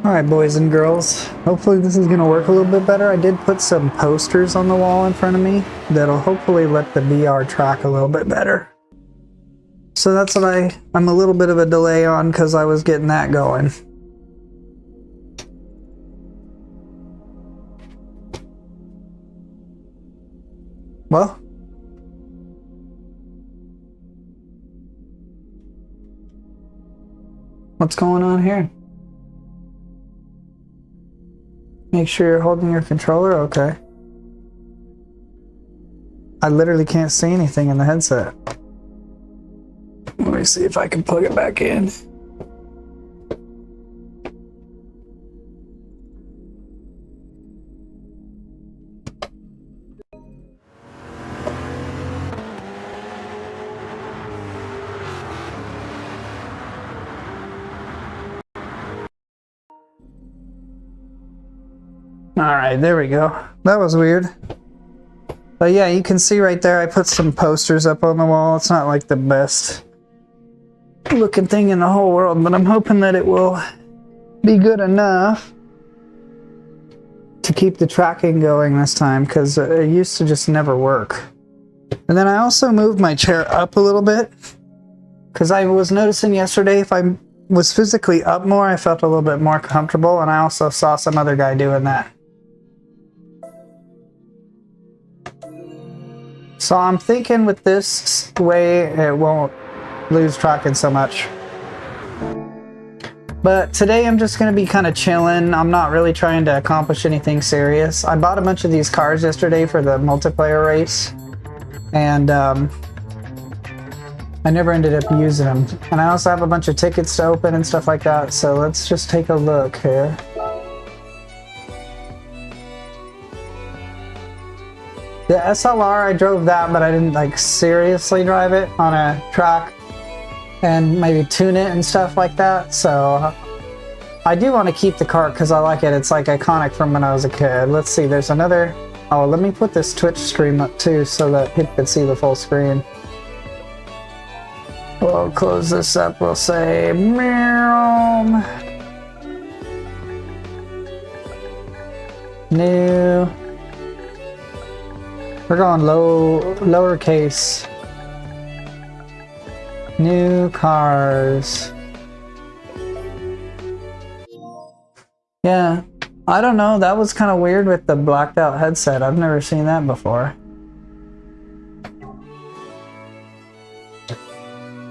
Alright, boys and girls, hopefully this is going to work a little bit better. I did put some posters on the wall in front of me that'll hopefully let the VR track a little bit better. So that's what I'm a little bit of a delay on because I was getting that going. Well, what's going on here? Make sure you're holding your controller, okay. I literally can't see anything in the headset. Let me see if I can plug it back in. Alright, there we go. That was weird. But yeah, you can see right there I put some posters up on the wall. It's not like the best looking thing in the whole world, but I'm hoping that it will be good enough to keep the tracking going this time, because it used to just never work. And then I also moved my chair up a little bit, because I was noticing yesterday if I was physically up more, I felt a little bit more comfortable, and I also saw some other guy doing that. So I'm thinking with this way it won't lose tracking so much. But today I'm just going to be kind of chilling. I'm not really trying to accomplish anything serious. I bought a bunch of these cars yesterday for the multiplayer race, and I never ended up using them. And I also have a bunch of tickets to open and stuff like that, so let's just take a look here. The SLR, I drove that, but I didn't like seriously drive it on a track and maybe tune it and stuff like that. So I do want to keep the car because I like it. It's like iconic from when I was a kid. Let's see, there's another. Oh, let me put this Twitch stream up too so that people can see the full screen. We'll close this up. We'll say meow. New. We're going lowercase. New cars. Yeah, I don't know. That was kind of weird with the blacked out headset. I've never seen that before.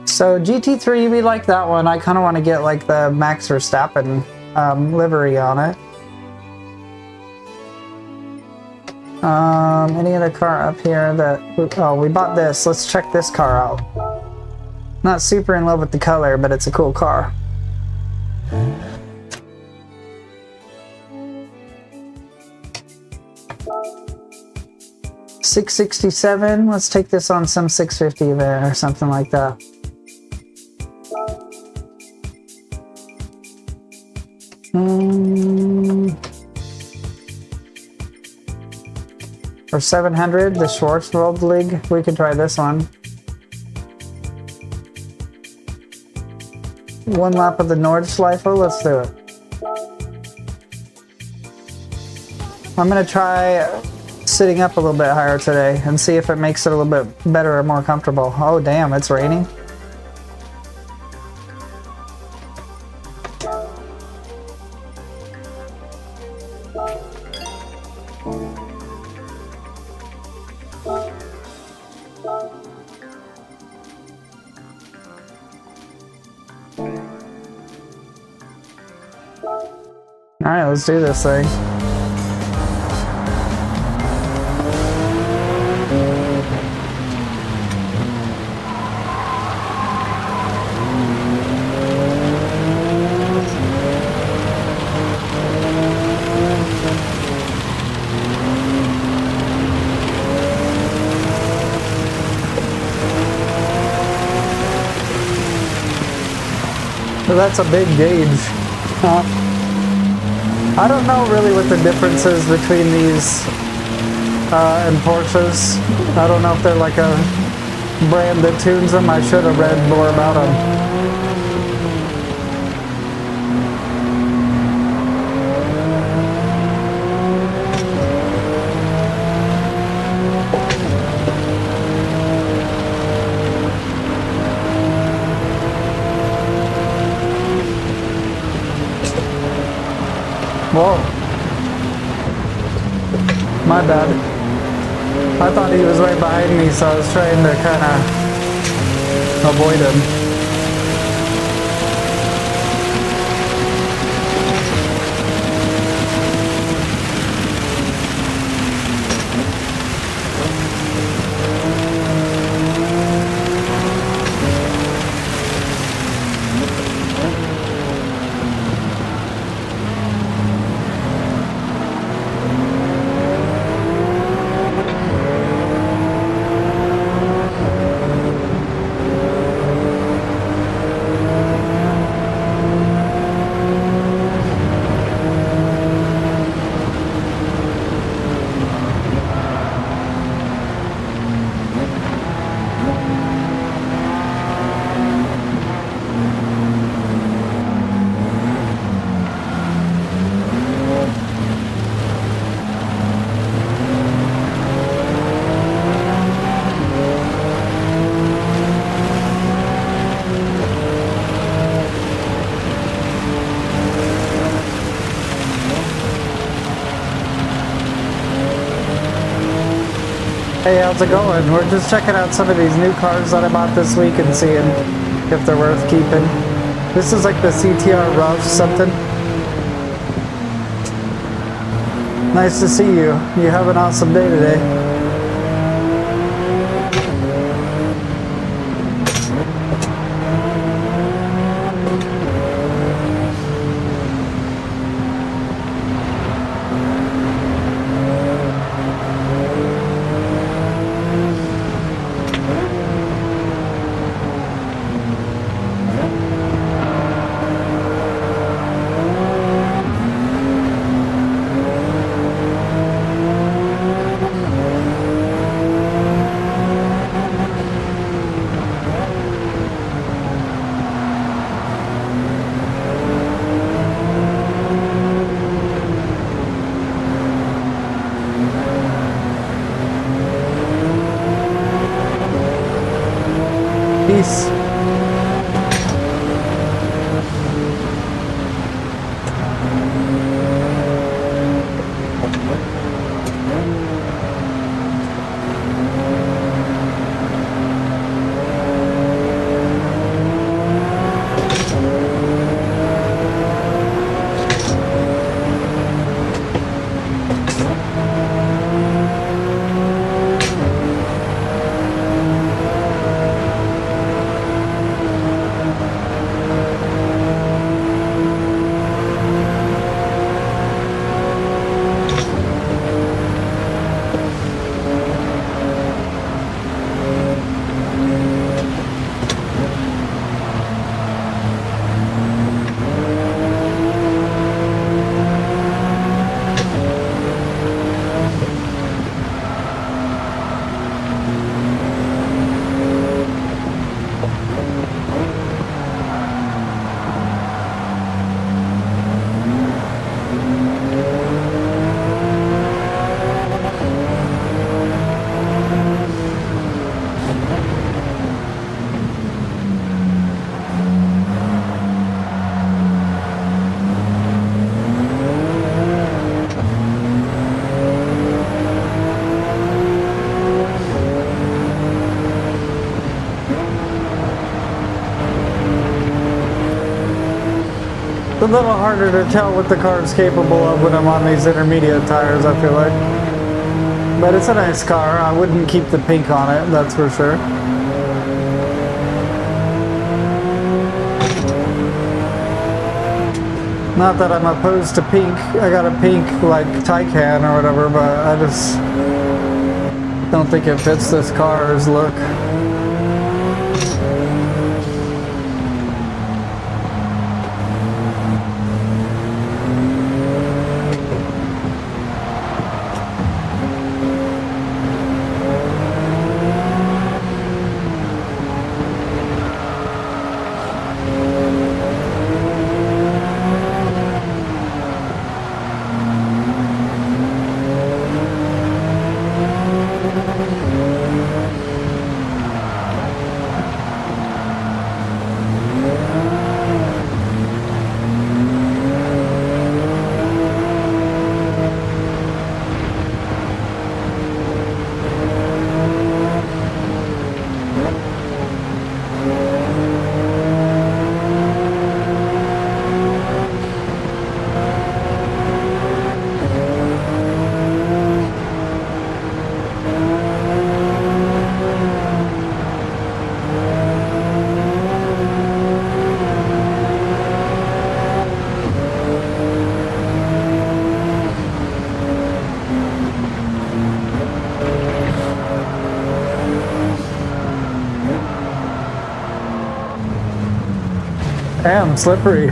So GT3, we like that one. I kind of want to get like the Max Verstappen livery on it. Any other car up here that... Oh, we bought this. Let's check this car out. Not super in love with the color, but it's a cool car. $667. Let's take this on some 650 event or something like that. For 700, the Schwarzwald League, we could try this one. One lap of the Nordschleife, let's do it. I'm gonna try sitting up a little bit higher today and see if it makes it a little bit better or more comfortable. Oh damn, it's raining. Alright, let's do this thing. So that's a big gauge. I don't know really what the difference is between these and Porsches. I don't know if they're like a brand that tunes them. I should have read more about them. Whoa. My bad. I thought he was right behind me, so I was trying to kind of avoid him. Hey, how's it going? We're just checking out some of these new cars that I bought this week and seeing if they're worth keeping. This is like the CTR Rough something. Nice to see you. You have an awesome day today. Peace. It's a little harder to tell what the car is capable of when I'm on these intermediate tires, I feel like. But it's a nice car. I wouldn't keep the pink on it, that's for sure. Not that I'm opposed to pink. I got a pink, like, Taycan or whatever, but I just don't think it fits this car's look. Damn, slippery.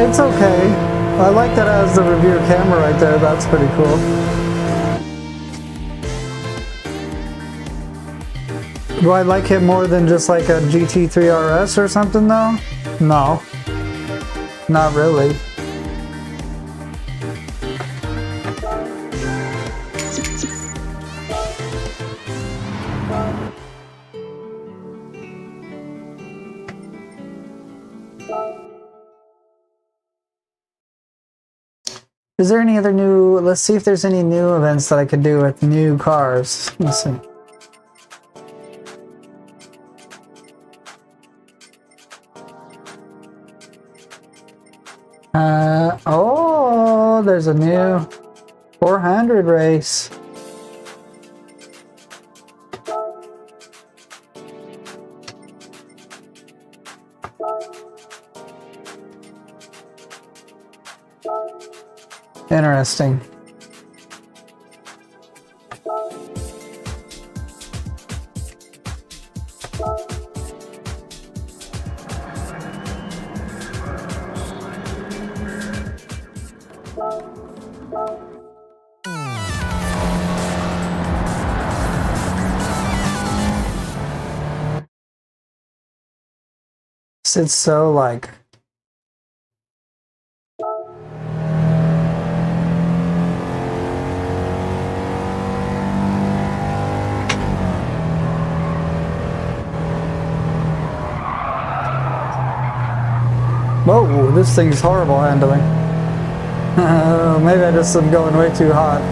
It's okay. I like that it has the rear camera right there. That's pretty cool. Do I like it more than just like a GT3 RS or something though? No. Not really. Is there any other new... Let's see if there's any new events that I could do with new cars. Let's see. Oh, there's a new 400 race. Interesting. It's so like... Whoa, this thing's horrible handling. Maybe I just am going way too hot.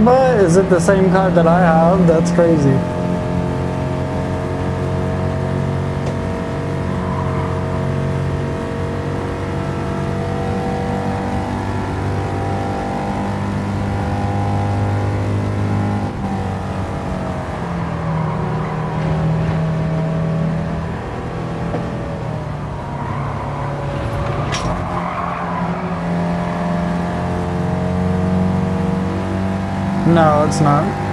But is it the same car that I have? That's crazy. No, it's not.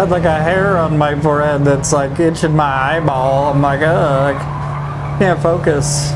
I had like a hair on my forehead that's like itching my eyeball. I'm like, ugh, I can't focus.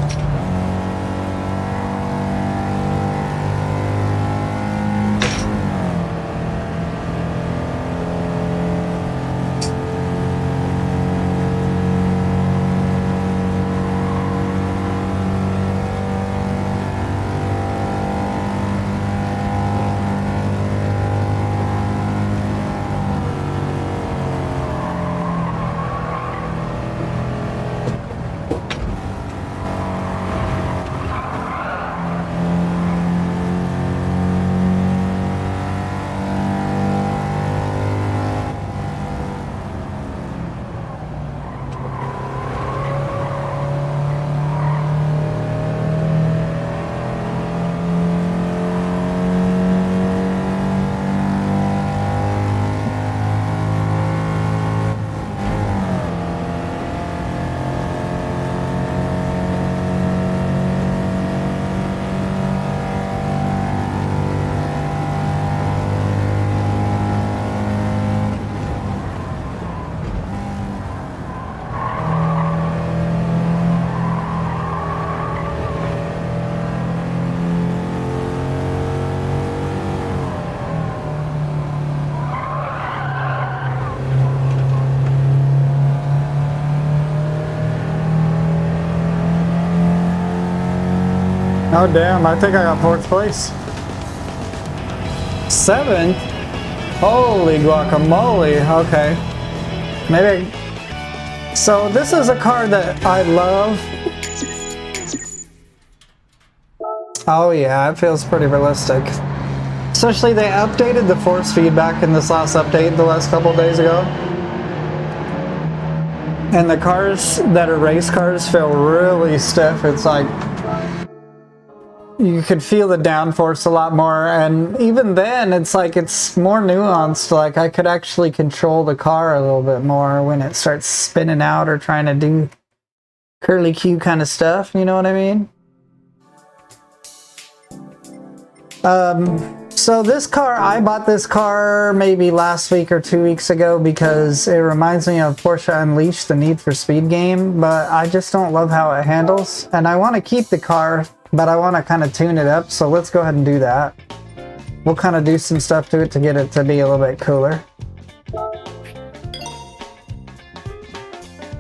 Oh damn, I think I got 4th place. 7th? Holy guacamole. Okay. Maybe. So this is a car that I love. Oh yeah, it feels pretty realistic. Especially they updated the force feedback in this last update the last couple of days ago. And the cars that are race cars feel really stiff. It's like you could feel the downforce a lot more, and even then it's like it's more nuanced. Like I could actually control the car a little bit more when it starts spinning out or trying to do curly Q kind of stuff, you know what I mean? So this car, I bought this car maybe last week or 2 weeks ago because it reminds me of Porsche Unleashed, the Need for Speed game, but I just don't love how it handles. And I want to keep the car, but I want to kind of tune it up, so let's go ahead and do that. We'll kind of do some stuff to it to get it to be a little bit cooler.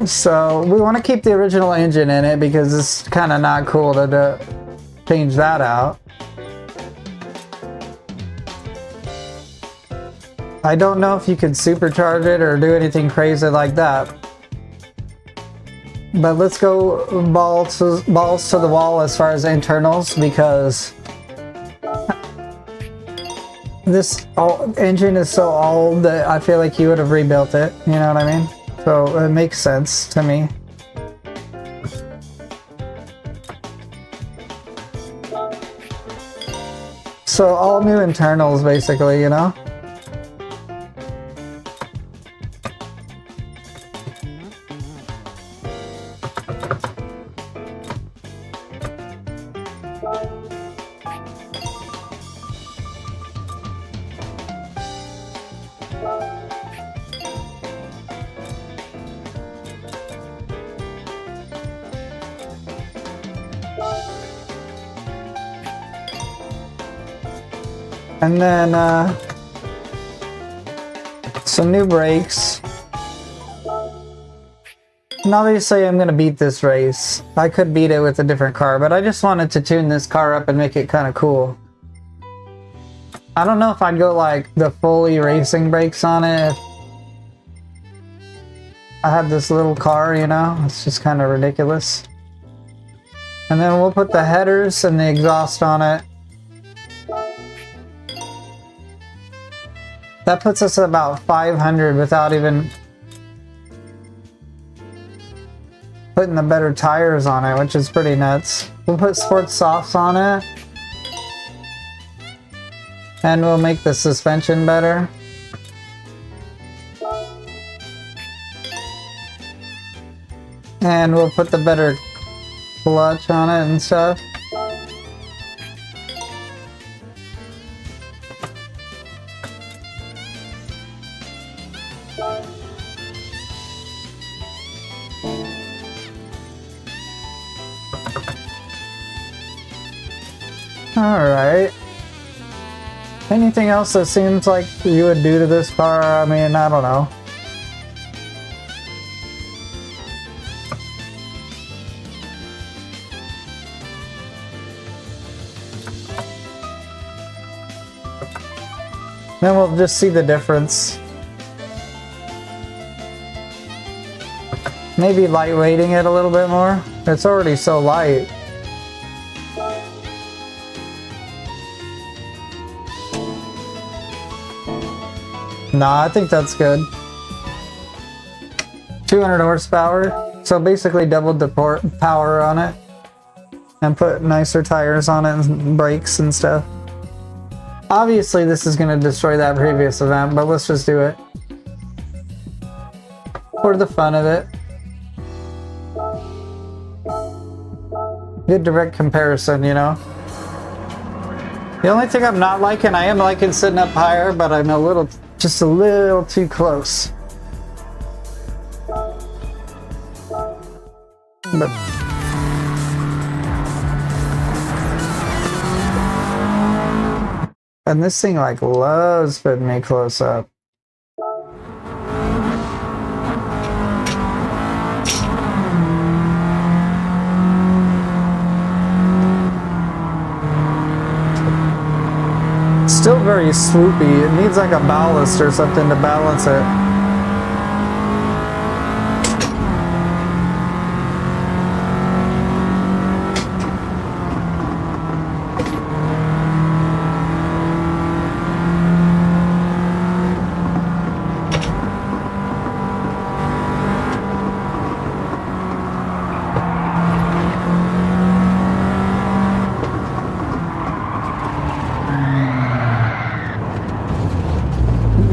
So we want to keep the original engine in it because it's kind of not cool to change that out. I don't know if you could supercharge it or do anything crazy like that. But let's go balls to the wall as far as internals, because this engine is so old that I feel like you would have rebuilt it, you know what I mean? So it makes sense to me. So all new internals basically, you know? And then some new brakes. And obviously I'm going to beat this race. I could beat it with a different car, but I just wanted to tune this car up and make it kind of cool. I don't know if I'd go like the fully racing brakes on it. If I had this little car, you know, it's just kind of ridiculous. And then we'll put the headers and the exhaust on it. That puts us at about 500 without even putting the better tires on it, which is pretty nuts. We'll put sports softs on it. And we'll make the suspension better. And we'll put the better clutch on it and stuff. Alright. Anything else that seems like you would do to this car? I mean, I don't know. Then we'll just see the difference. Maybe lightweighting it a little bit more. It's already so light. Nah, I think that's good. 200 horsepower. So basically doubled the power on it. And put nicer tires on it and brakes and stuff. Obviously this is going to destroy that previous event, but let's just do it. For the fun of it. Good direct comparison, you know? The only thing I'm not liking, I am liking sitting up higher, but I'm just a little too close. But and this thing like loves putting me close up. Still very swoopy. It needs like a ballast or something to balance it.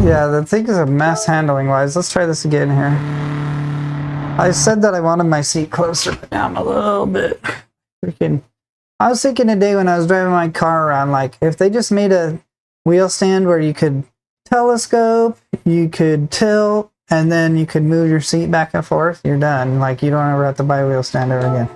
Yeah, the thing is a mess handling wise. Let's try this again here. I said that I wanted my seat closer down a little bit. Freaking. I was thinking today when I was driving my car around, like, if they just made a wheel stand where you could telescope, you could tilt, and then you could move your seat back and forth, you're done. Like, you don't ever have to buy a wheel stand ever again.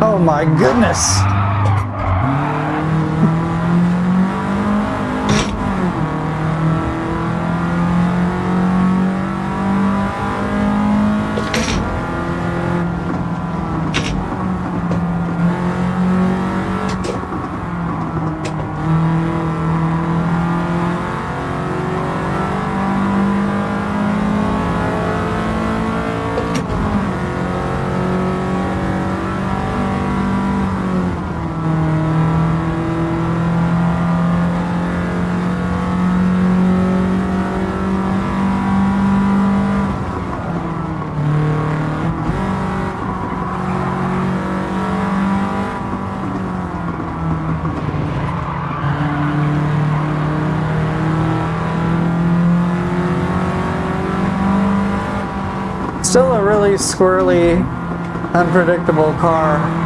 Oh my goodness. Still a really squirrely, unpredictable car.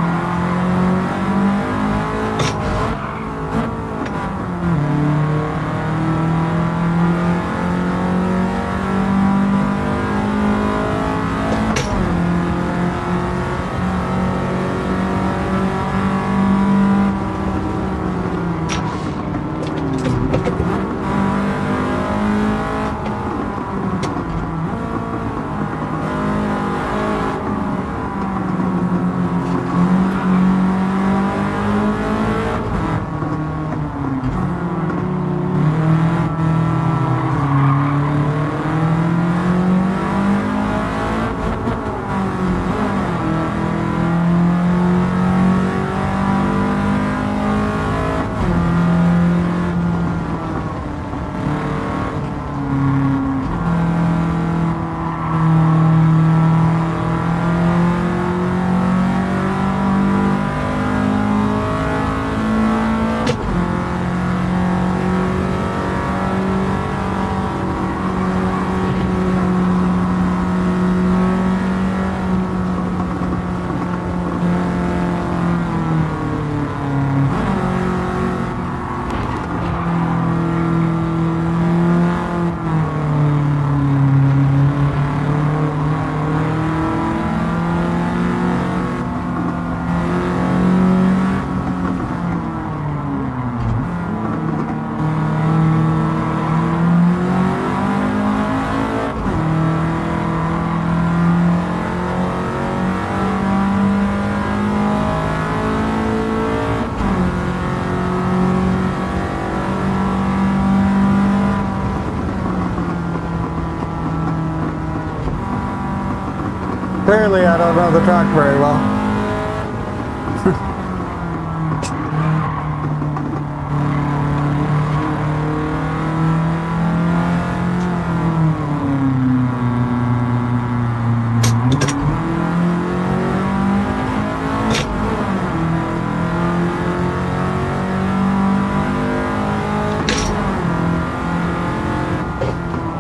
I don't know the track very well.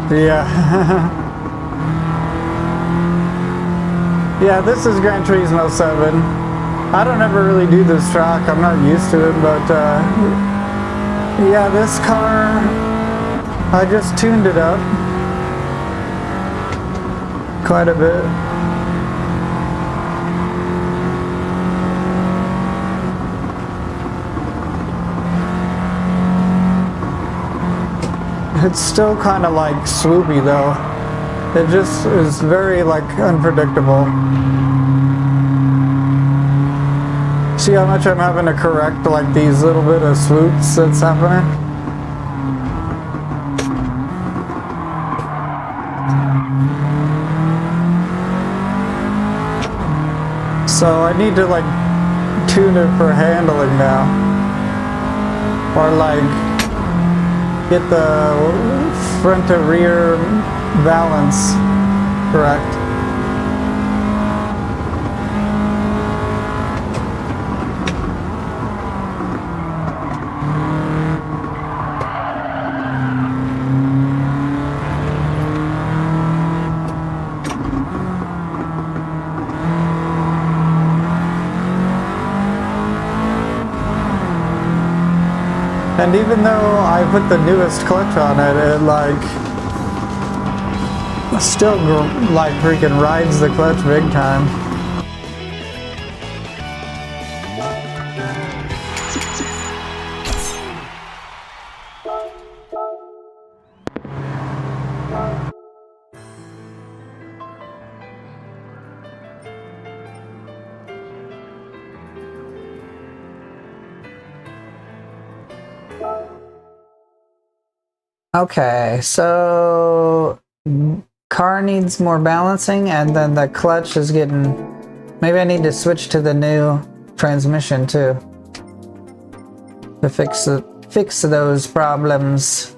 Yeah. Yeah, this is Gran Turismo 7. I don't ever really do this track. I'm not used to it, but yeah, this car, I just tuned it up quite a bit. It's still kind of like swoopy though. It just is very like unpredictable. See how much I'm having to correct like these little bit of swoops that's happening? So I need to like tune it for handling now. Or like get the front to rear balance correct. And even though I put the newest clutch on it, it like still like freaking rides the clutch big time. Okay, so car needs more balancing, and then the clutch is getting... Maybe I need to switch to the new transmission too to fix those problems.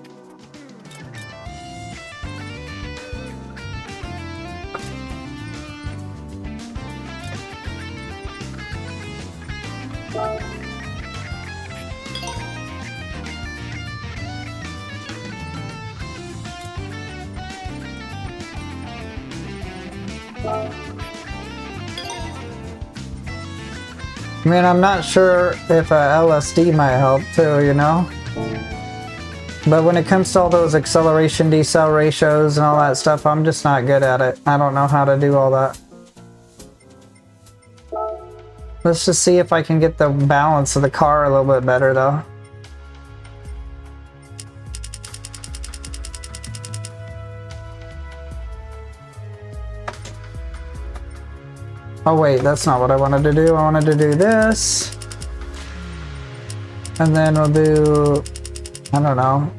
I mean, I'm not sure if a LSD might help too, you know? But when it comes to all those acceleration decel ratios and all that stuff, I'm just not good at it. I don't know how to do all that. Let's just see if I can get the balance of the car a little bit better though. Oh wait, that's not what I wanted to do. I wanted to do this. And then we'll do, I don't know.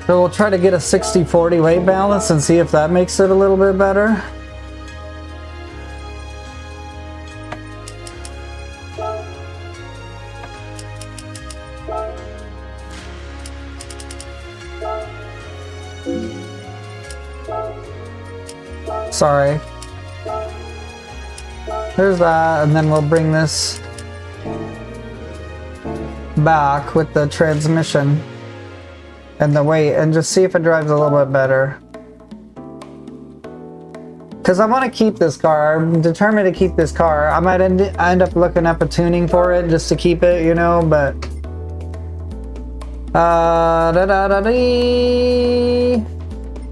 So we'll try to get a 60-40 weight balance and see if that makes it a little bit better. Sorry. There's that, and then we'll bring this back with the transmission and the weight, and just see if it drives a little bit better. Because I want to keep this car. I'm determined to keep this car. I might end up looking up a tuning for it just to keep it, you know, but...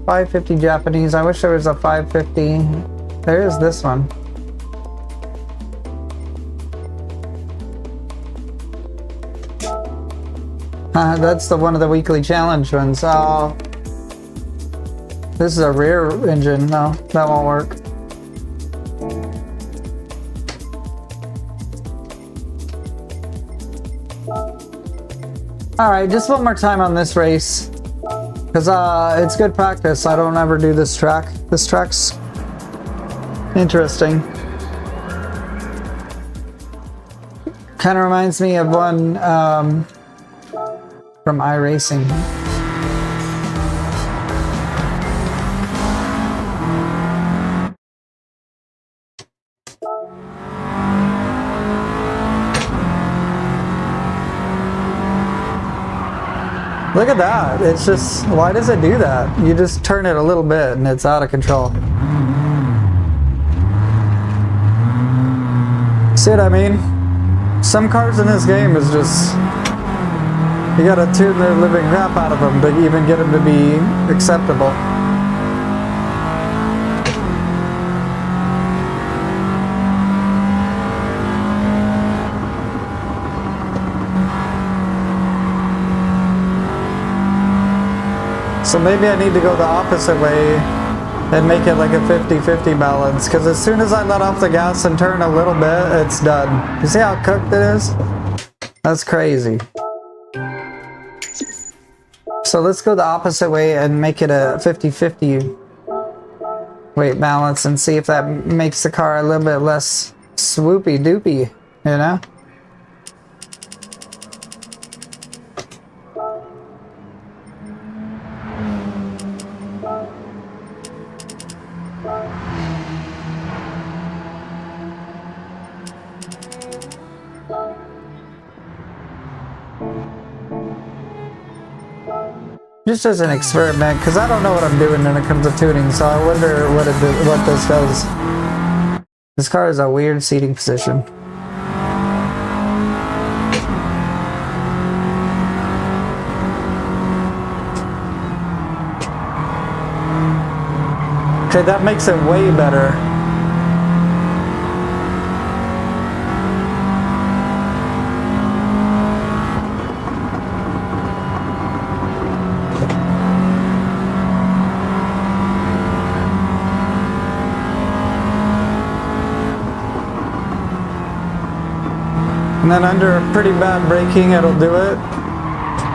550 Japanese. I wish there was a 550. There is this one. That's the one of the weekly challenge ones. Oh, this is a rear engine. No, that won't work. Alright, just one more time on this race. Because it's good practice. I don't ever do this track. This track's interesting. Kind of reminds me of one from iRacing. Look at that. It's just, why does it do that? You just turn it a little bit and it's out of control. See what I mean? Some cars in this game is just, you gotta tune the living crap out of them to even get them to be acceptable. So maybe I need to go the opposite way and make it like a 50-50 balance, because as soon as I let off the gas and turn a little bit, it's done. You see how cooked it is? That's crazy. So let's go the opposite way and make it a 50-50 weight balance and see if that makes the car a little bit less swoopy doopy, you know? Just as an experiment, because I don't know what I'm doing when it comes to tuning, so I wonder what this does. This car is a weird seating position. Okay, that makes it way better. And then under pretty bad braking, it'll do it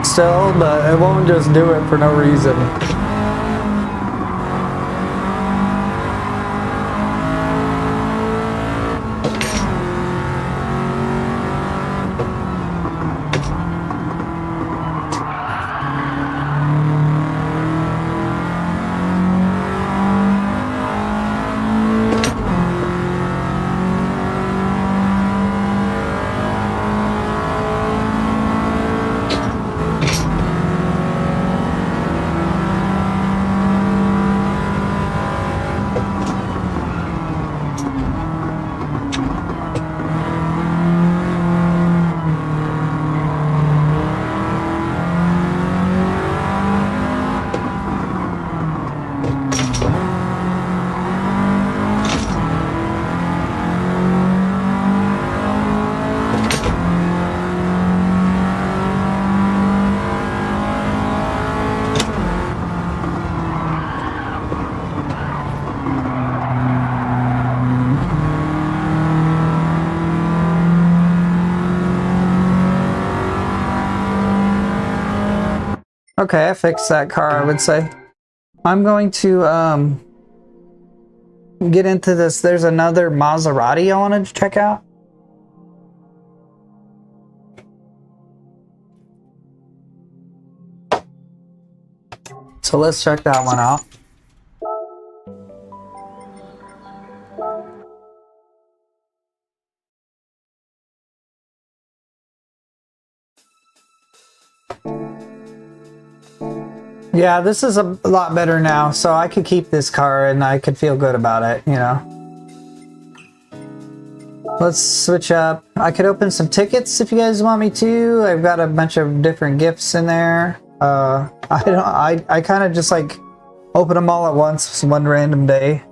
still, but it won't just do it for no reason. Okay, I fixed that car, I would say. I'm going to get into this. There's another Maserati I wanted to check out. So let's check that one out. Yeah, this is a lot better now, so I could keep this car and I could feel good about it, you know. Let's switch up. I could open some tickets if you guys want me to. I've got a bunch of different gifts in there. I kind of just like open them all at once one random day.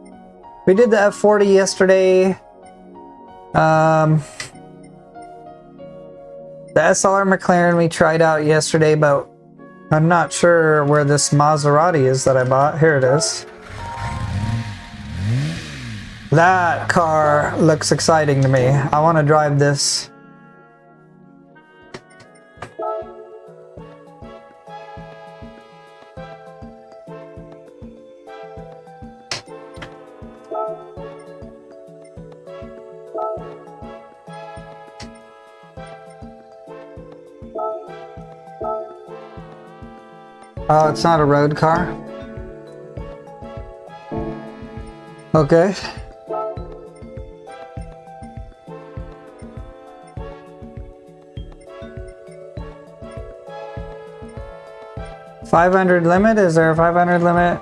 We did the F40 yesterday. The SLR McLaren we tried out yesterday, but I'm not sure where this Maserati is that I bought. Here it is. That car looks exciting to me. I want to drive this. Oh, it's not a road car? Okay. $500 limit? Is there a 500 limit?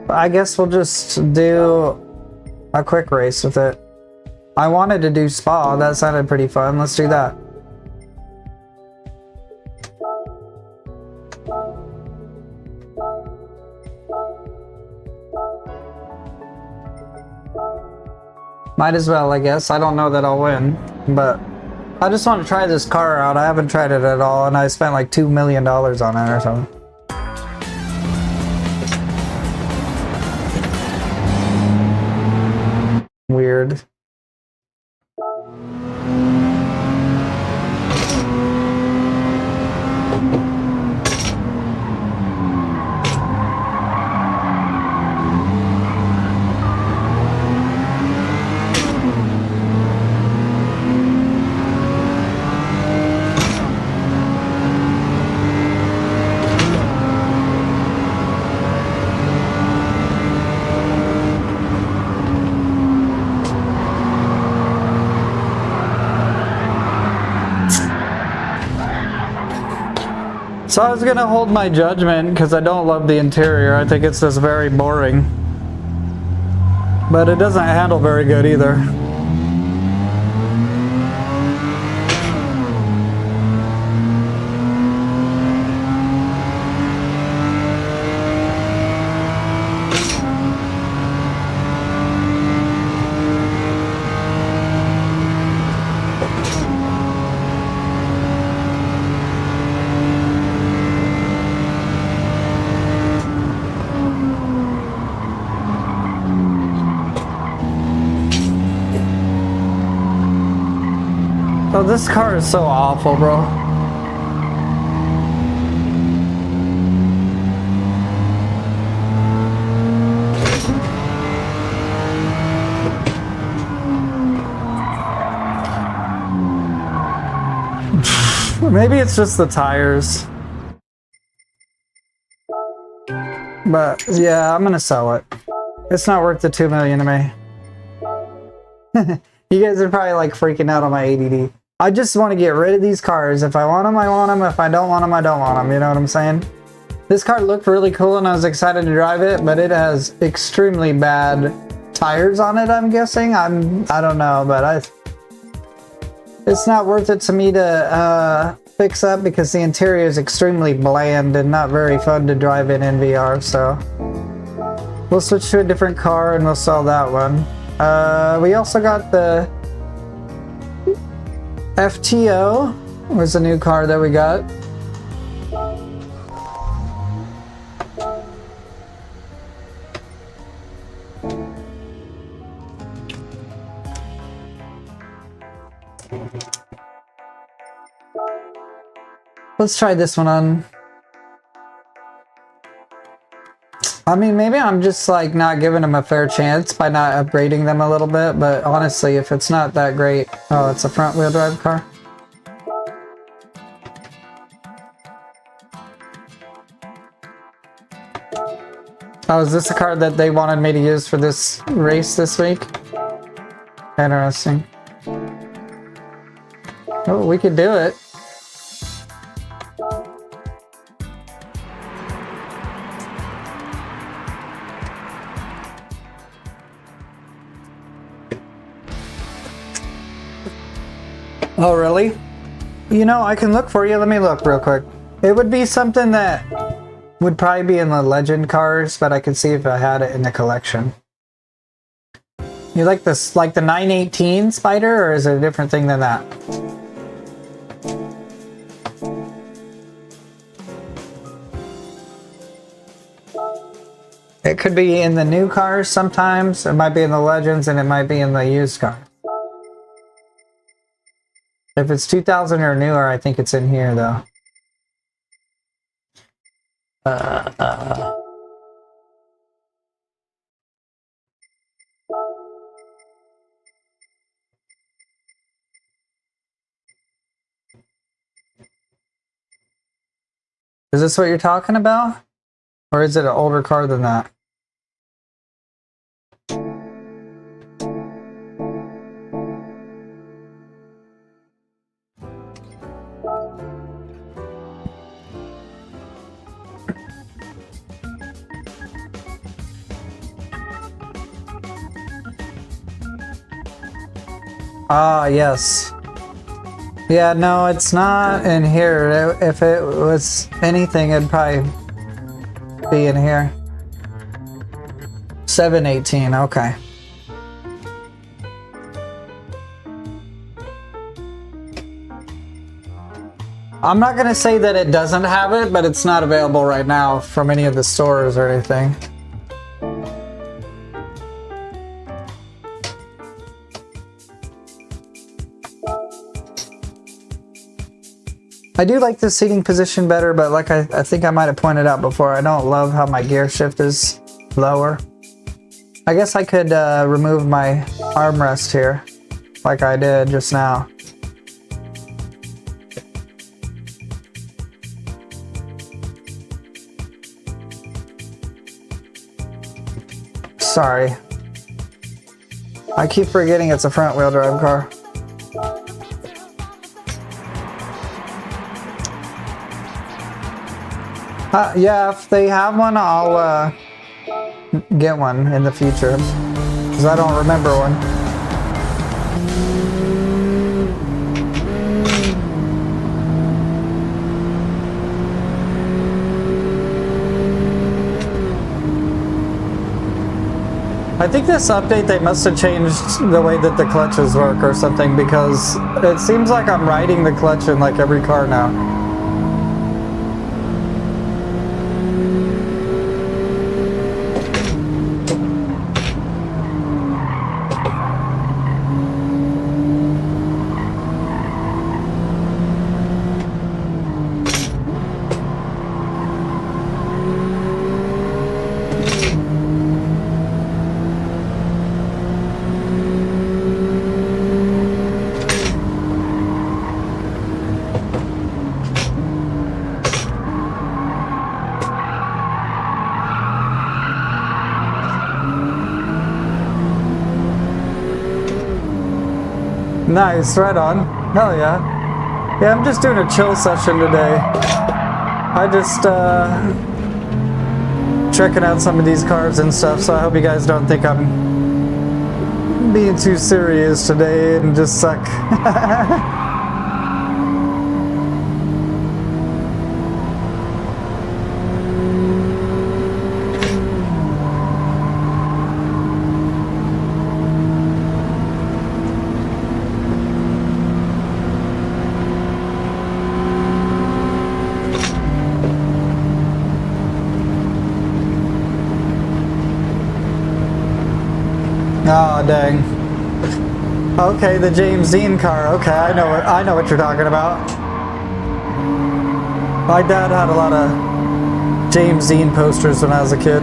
I guess we'll just do a quick race with it. I wanted to do Spa. That sounded pretty fun. Let's do that. Might as well, I guess. I don't know that I'll win, but I just want to try this car out. I haven't tried it at all, and I spent like $2 million on it or something. Weird. So I was gonna hold my judgment because I don't love the interior. I think it's just very boring. But it doesn't handle very good either. Oh, this car is so awful, bro. Maybe it's just the tires. But yeah, I'm gonna sell it. It's not worth the $2 million to me. You guys are probably like freaking out on my ADD. I just want to get rid of these cars. If I want them, I want them. If I don't want them, I don't want them. You know what I'm saying? This car looked really cool and I was excited to drive it, but it has extremely bad tires on it, I'm guessing. I don't know, but it's not worth it to me to fix up because the interior is extremely bland and not very fun to drive in VR, so we'll switch to a different car and we'll sell that one. We also got the FTO was a new car that we got. Let's try this one on. I mean, maybe I'm just like not giving them a fair chance by not upgrading them a little bit, but honestly, if it's not that great... Oh, it's a front wheel drive car. Oh, is this a car that they wanted me to use for this race this week? Interesting. Oh, we could do it. Oh, really? You know, I can look for you. Let me look real quick. It would be something that Would probably be in the legend cars, but I could see if I had it in the collection. You like this, like the 918 Spider, or is it a different thing than that? It could be in the new cars sometimes, it might be in the legends, and it might be in the used car. If it's 2000 or newer, I think it's in here though. Is this what you're talking about? Or is it an older car than that? Ah, yes. Yeah, no, it's not in here. If it was anything, it'd probably be in here. 718, okay. I'm not gonna say that it doesn't have it, but it's not available right now from any of the stores or anything. I do like the seating position better, but like I think I might have pointed out before, I don't love how my gear shift is lower. I guess I could remove my armrest here, like I did just now. Sorry. I keep forgetting it's a front-wheel drive car. Yeah, if they have one, I'll get one in the future, because I don't remember one. I think this update, they must have changed the way that the clutches work or something, because it seems like I'm riding the clutch in like every car now. Nice, right on. Hell yeah. Yeah, I'm just doing a chill session today. I just checking out some of these cars and stuff, so I hope you guys don't think I'm being too serious today and just suck. Oh dang. Okay, the James Dean car. Okay, I know what you're talking about. My dad had a lot of James Dean posters when I was a kid.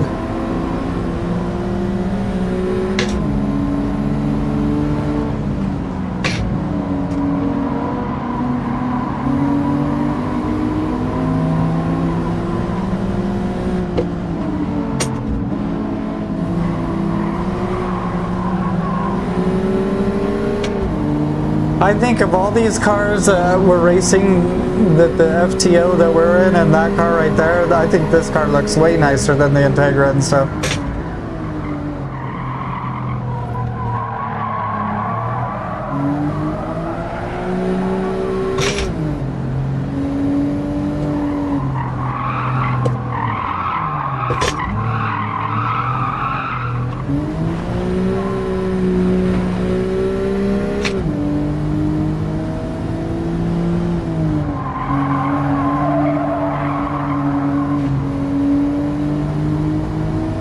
I think of all these cars we're racing, the FTO that we're in and that car right there, I think this car looks way nicer than the Integra and stuff.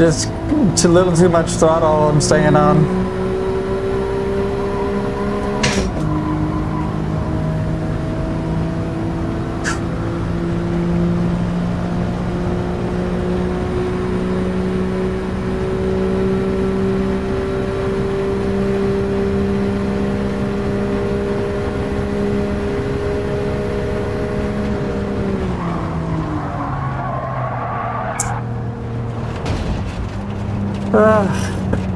Just too little too much throttle I'm staying on.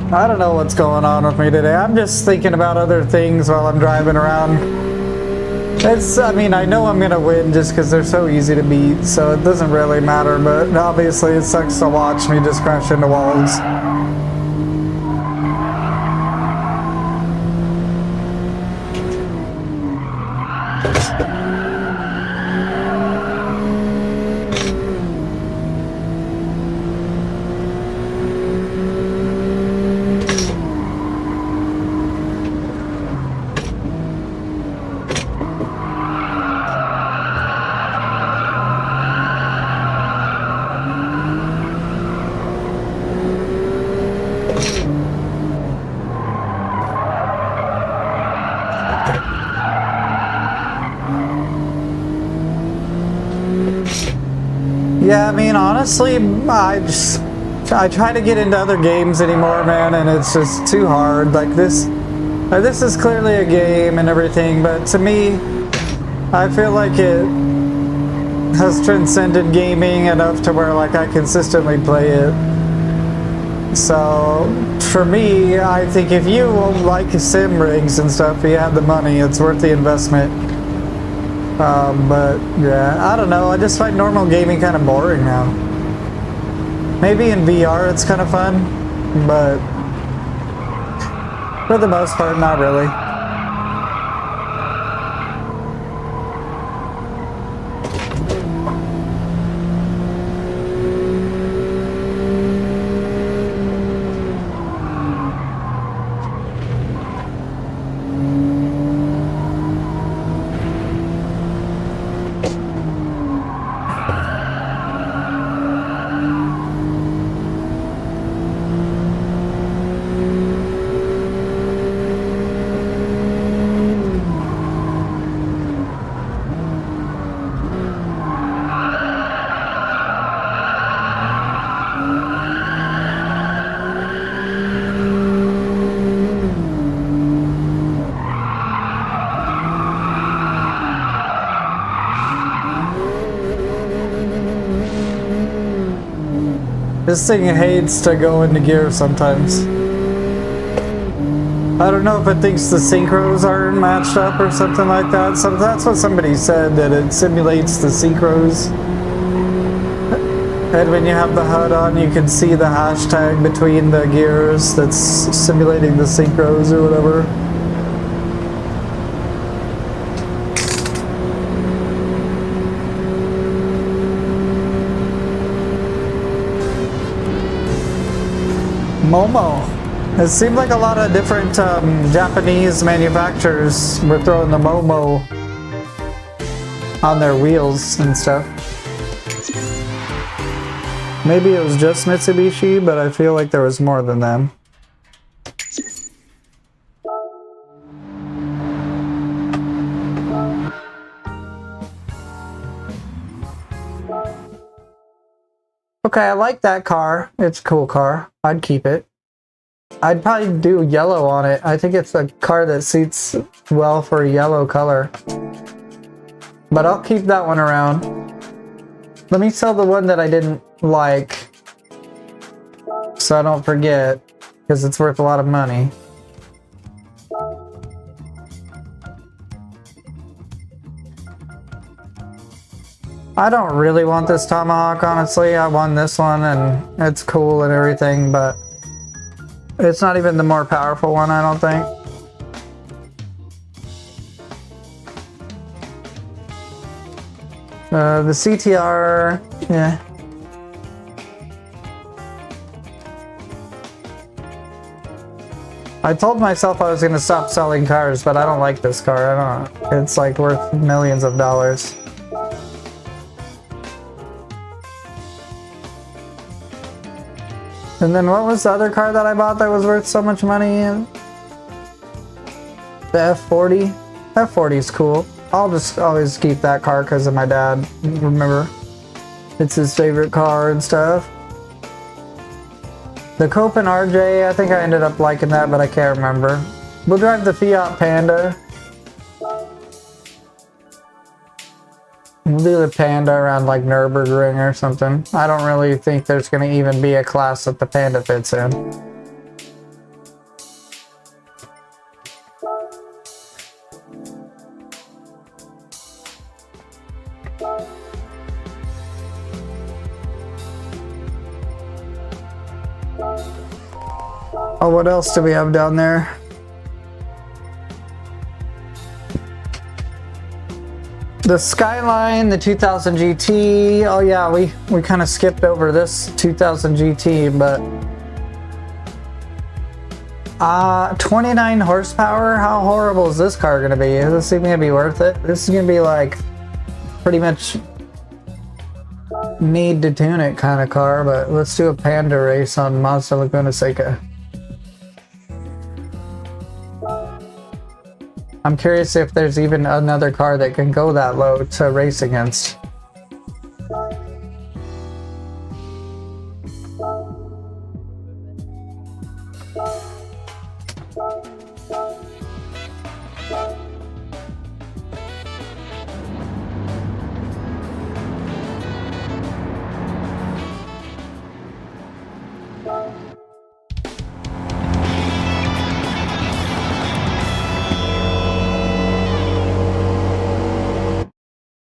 I don't know what's going on with me today. I'm just thinking about other things while I'm driving around. I mean, I know I'm gonna win just because they're so easy to beat, so it doesn't really matter, but obviously it sucks to watch me just crash into walls. Yeah, I mean, honestly, I try to get into other games anymore, man, and it's just too hard. Like this is clearly a game and everything, but to me, I feel like it has transcended gaming enough to where like I consistently play it. So for me, I think if you like sim rigs and stuff, you have the money, it's worth the investment. But yeah, I don't know, I just find normal gaming kind of boring now. Maybe in VR it's kind of fun, but for the most part, not really. This thing hates to go into gear sometimes. I don't know if it thinks the synchros aren't matched up or something like that. So that's what somebody said, that it simulates the synchros. And when you have the HUD on, you can see the hashtag between the gears that's simulating the synchros or whatever. Momo. It seemed like a lot of different Japanese manufacturers were throwing the Momo on their wheels and stuff. Maybe it was just Mitsubishi, but I feel like there was more than them. Okay, I like that car. It's a cool car. I'd keep it. I'd probably do yellow on it. I think it's a car that suits well for a yellow color. But I'll keep that one around. Let me sell the one that I didn't like, so I don't forget, because it's worth a lot of money. I don't really want this Tomahawk, honestly. I won this one and it's cool and everything, but it's not even the more powerful one, I don't think. The CTR, yeah. I told myself I was going to stop selling cars, but I don't like this car. I don't. It's like worth millions of dollars. And then what was the other car that I bought that was worth so much money? The F40. F40 is cool. I'll just always keep that car because of my dad. Remember, it's his favorite car and stuff. The Copen RJ, I think I ended up liking that, but I can't remember. We'll drive the Fiat Panda. We'll do the Panda around like Nürburgring or something. I don't really think there's going to even be a class that the Panda fits in. Oh, what else do we have down there? The Skyline, the 2000 GT. Oh yeah, we kind of skipped over this 2000 GT, but 29 horsepower. How horrible is this car gonna be? Is this even gonna be worth it? This is gonna be like pretty much need to tune it kind of car, but let's do a Panda race on Mazda Laguna Seca. I'm curious if there's even another car that can go that low to race against.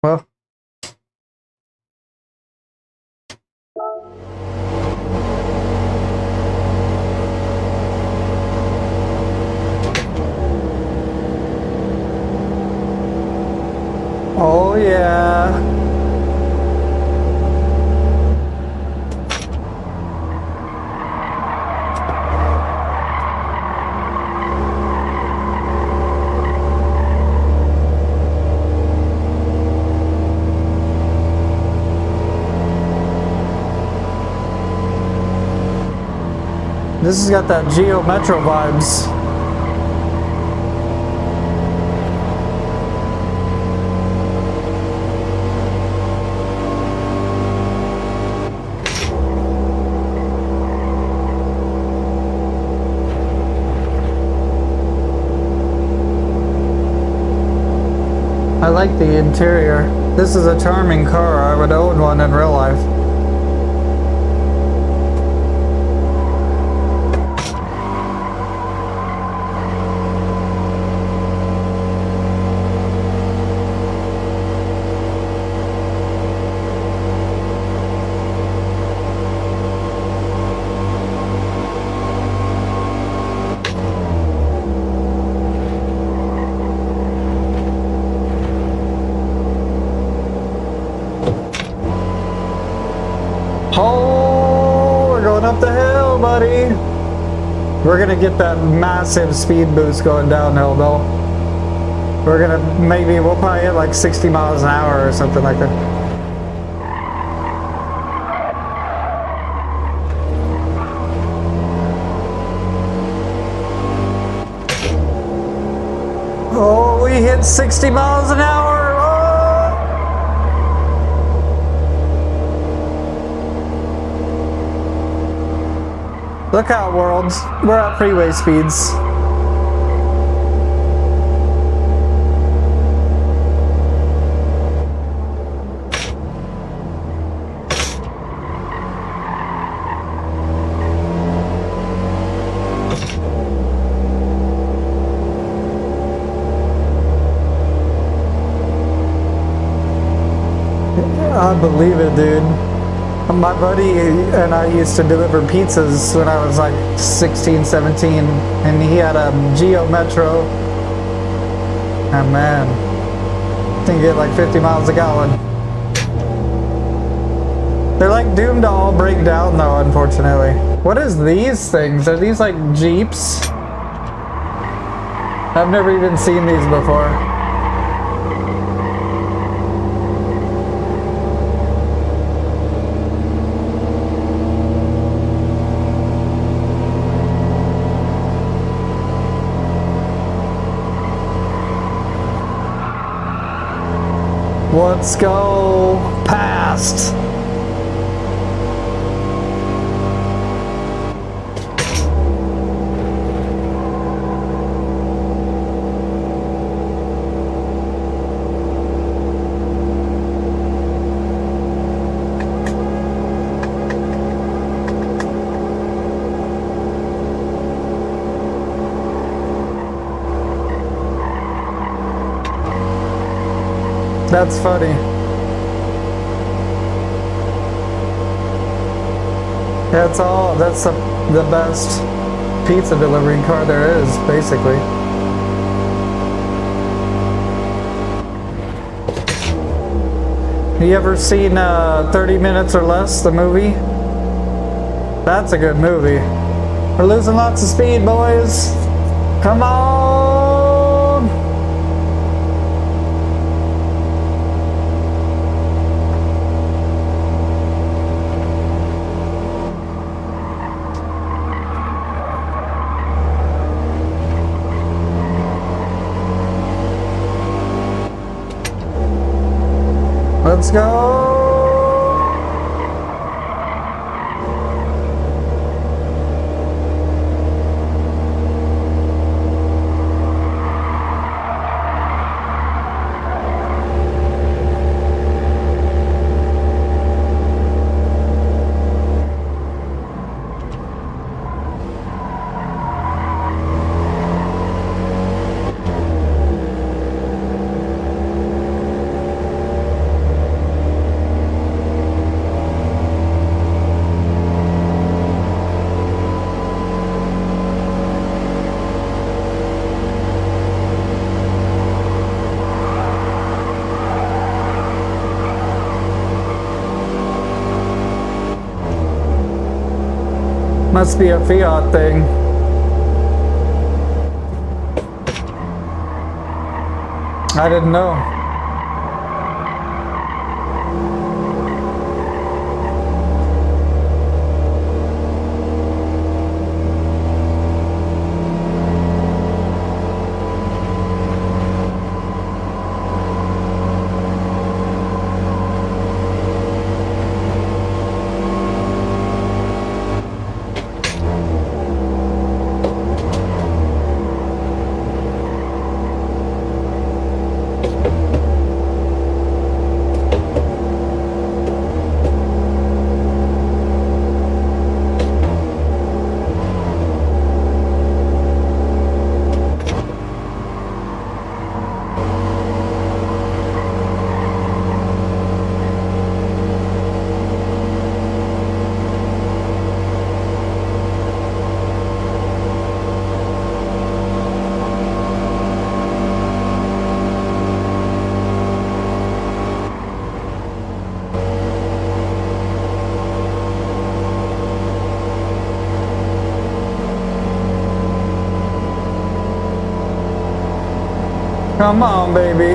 Well, oh yeah. This has got that Geo Metro vibes. I like the interior. This is a charming car. I would own one in real life. Oh, we're going up the hill, buddy. We're gonna get that massive speed boost going downhill though. We're gonna, we'll probably hit like 60 miles an hour or something like that. Oh, we hit 60 miles an hour. Look out, worlds. We're at freeway speeds. I believe it, dude. My buddy and I used to deliver pizzas when I was like 16, 17, and he had a Geo Metro. And man, I think get like 50 miles a gallon. They're like doomed to all break down though, unfortunately. What is these things? Are these like Jeeps? I've never even seen these before. Let's go past. That's funny. That's the best pizza delivering car there is, basically. You ever seen 30 Minutes or Less, the movie? That's a good movie. We're losing lots of speed, boys. Come on! Let's go! Must be a Fiat thing. I didn't know. Come on, baby.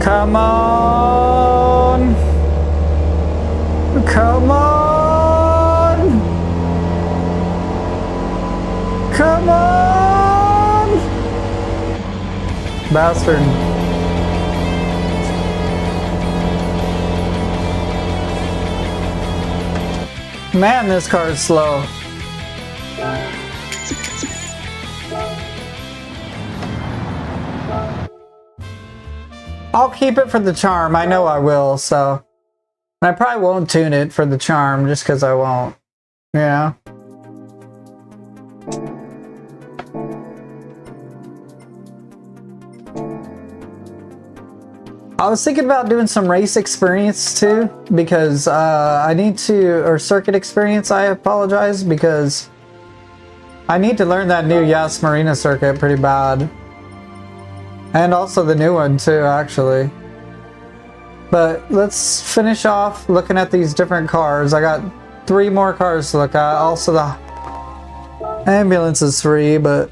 Come on! Come on! Come on! Bastard. Man, this car is slow. I'll keep it for the charm. I know I will, so. And I probably won't tune it for the charm just because I won't. Yeah. I was thinking about doing some race experience too, because I need to, or circuit experience, I apologize, because I need to learn that new Yas Marina circuit pretty bad. And also the new one too, actually. But let's finish off looking at these different cars. I got 3 more cars to look at. Also the ambulance is free, but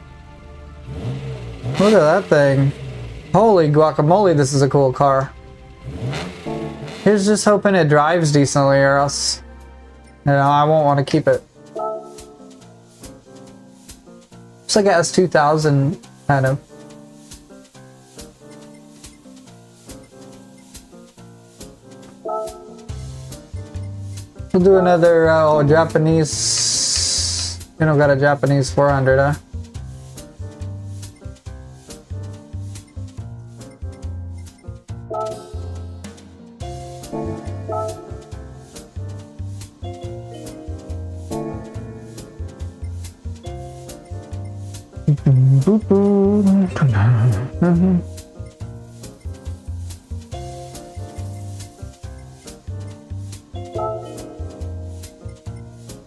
look at that thing. Holy guacamole, this is a cool car. Here's just hoping it drives decently, or else, you know, I won't want to keep it. Looks like it has 2,000 kind of. We'll do another Japanese. You know, got a Japanese 400, huh?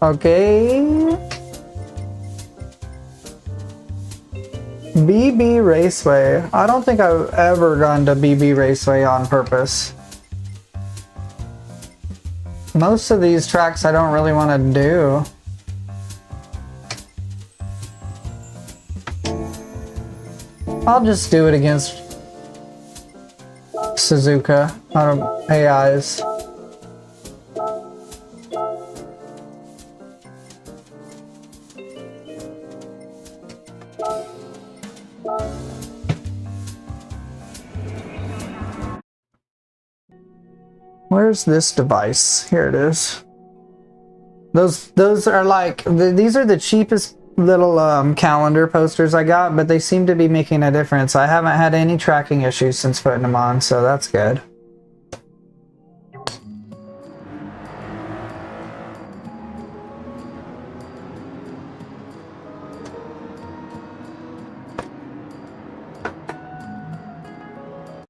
Okay. BB Raceway. I don't think I've ever gone to BB Raceway on purpose. Most of these tracks I don't really want to do. I'll just do it against Suzuka out of AIs. Where's this device? Here it is. Those are like, these are the cheapest little calendar posters I got, but they seem to be making a difference. I haven't had any tracking issues since putting them on, so that's good.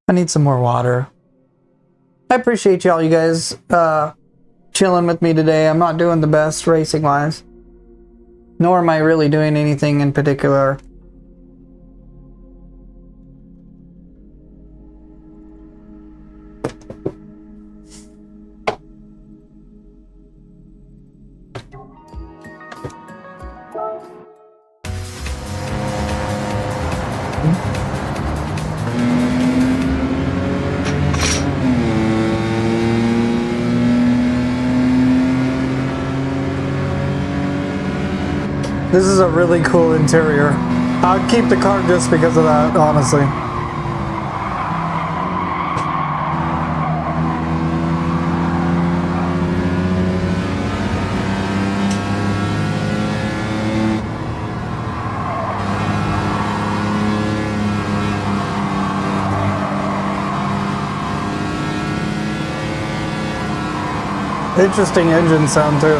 I need some more water. I appreciate y'all, you guys, chilling with me today. I'm not doing the best racing wise, nor am I really doing anything in particular. This is a really cool interior. I'd keep the car just because of that, honestly. Interesting engine sound too.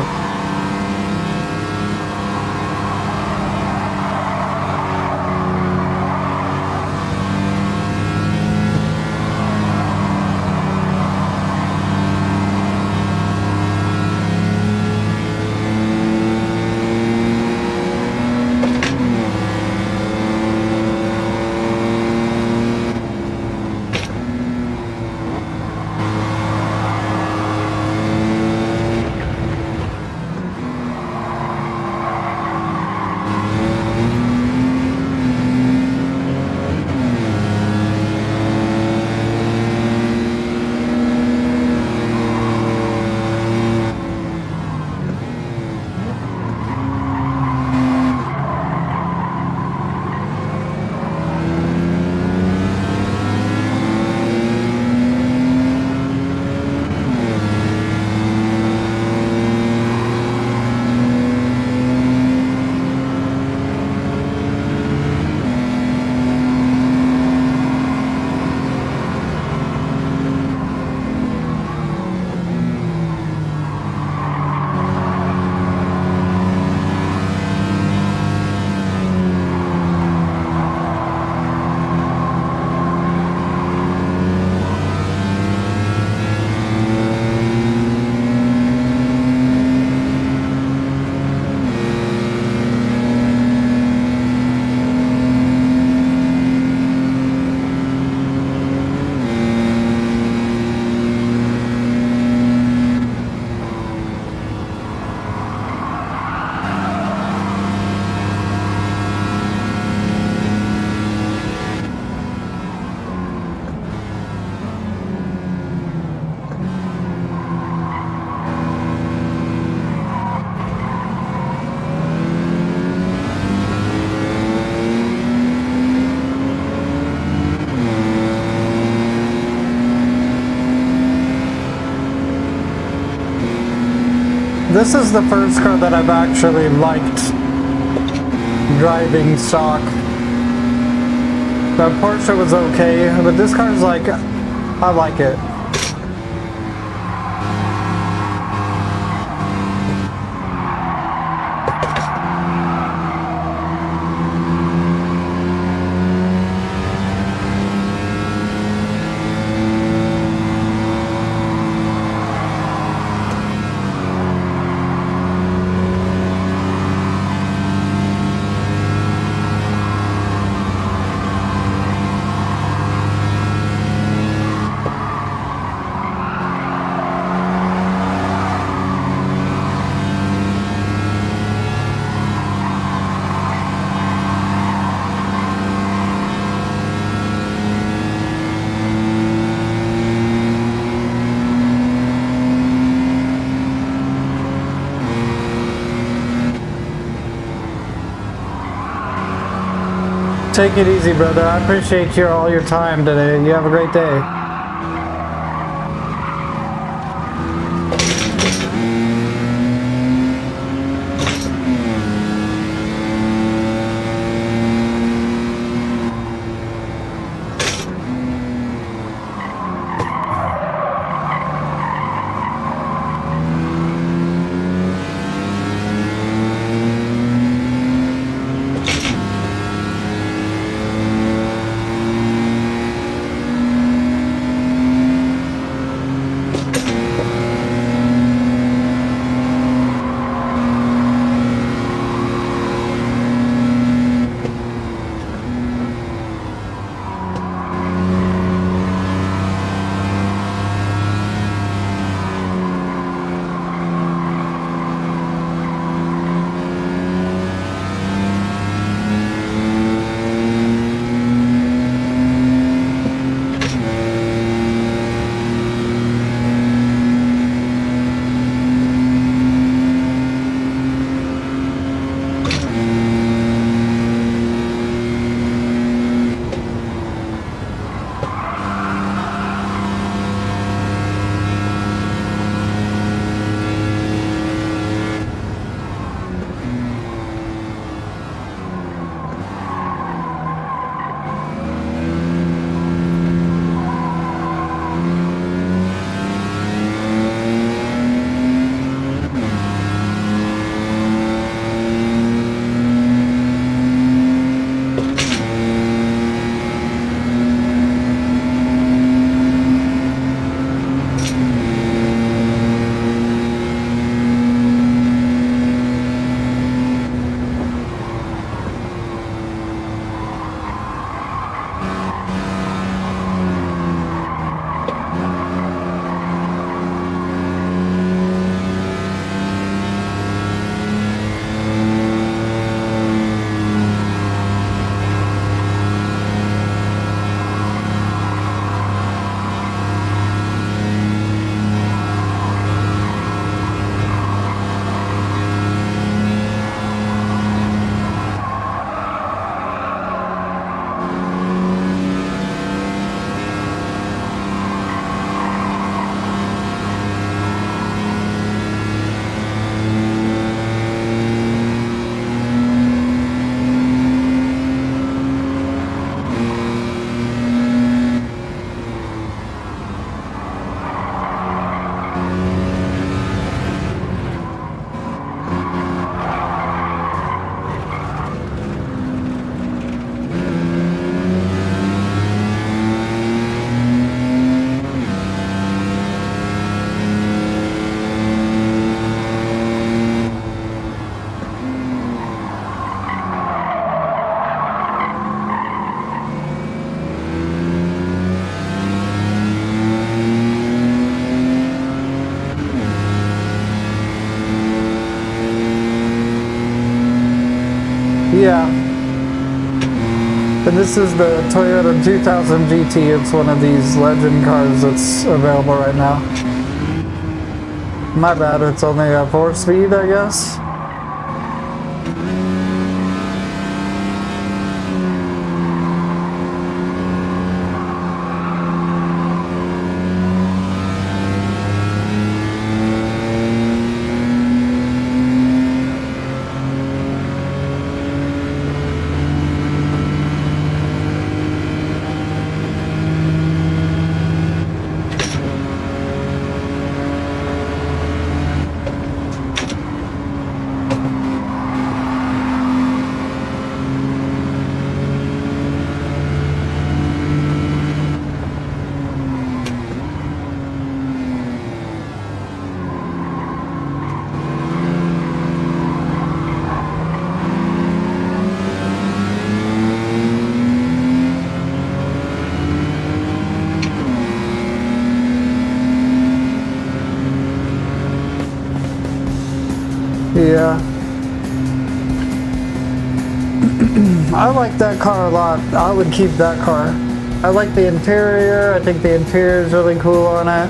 This is the first car that I've actually liked driving stock. The Porsche was okay, but this car's like, I like it. Take it easy, brother. I appreciate all your time today. You have a great day. Yeah. And this is the Toyota 2000 GT. It's one of these legend cars that's available right now. My bad, it's only a 4-speed, I guess. I like that car a lot. I would keep that car. I like the interior. I think the interior is really cool on it.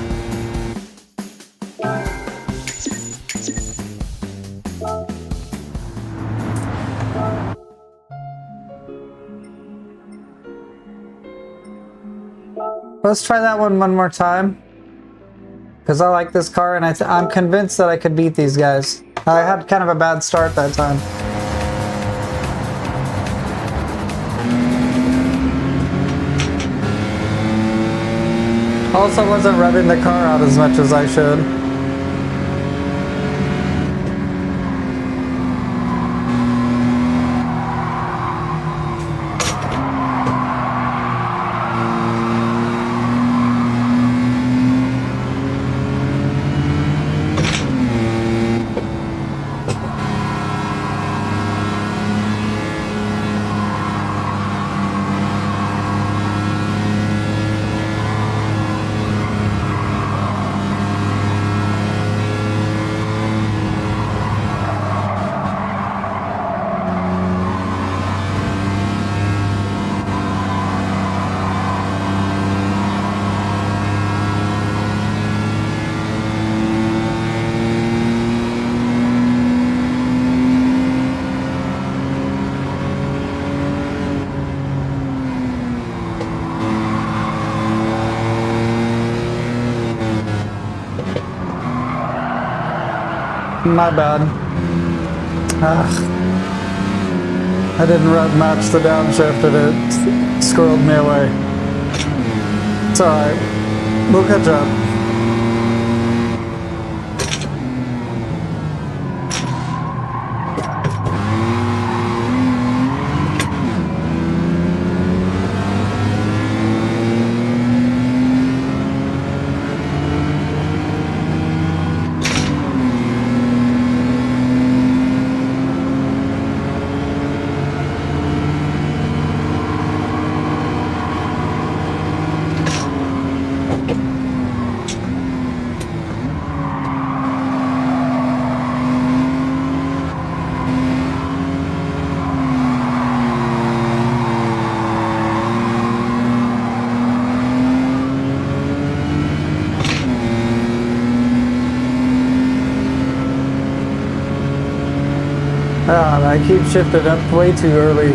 Let's try that one more time. Because I like this car and I'm convinced that I could beat these guys. I had kind of a bad start that time. Also wasn't revving the car out as much as I should. My bad. I didn't rev match the downshift and it squirreled me away. It's alright. We'll catch up. I keep shifting up way too early.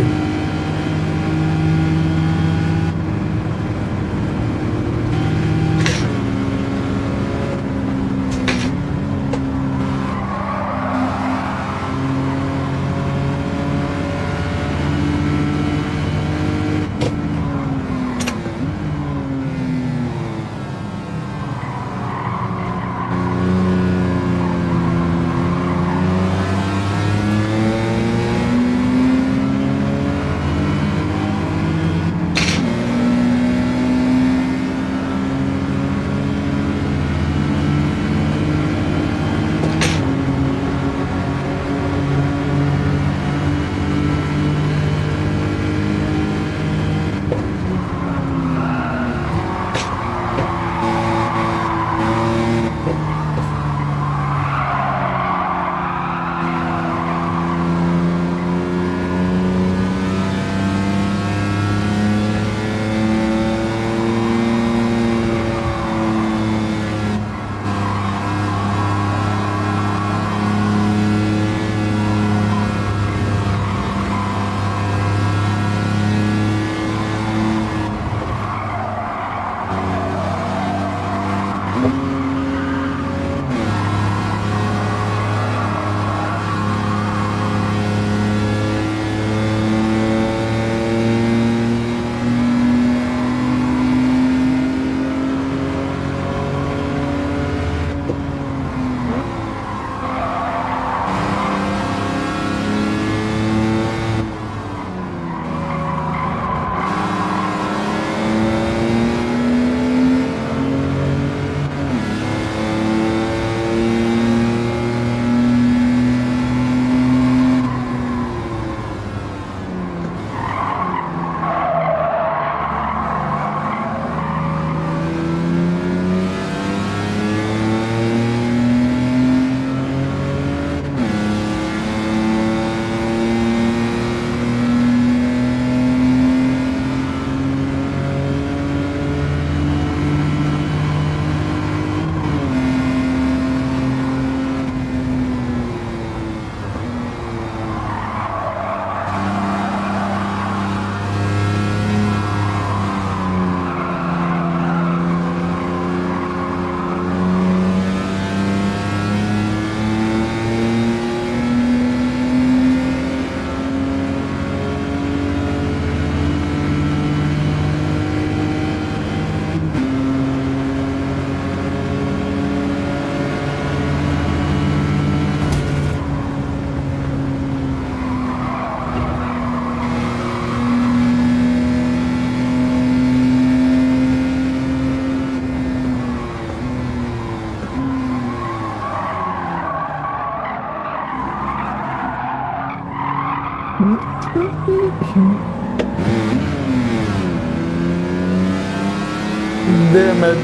Damn it.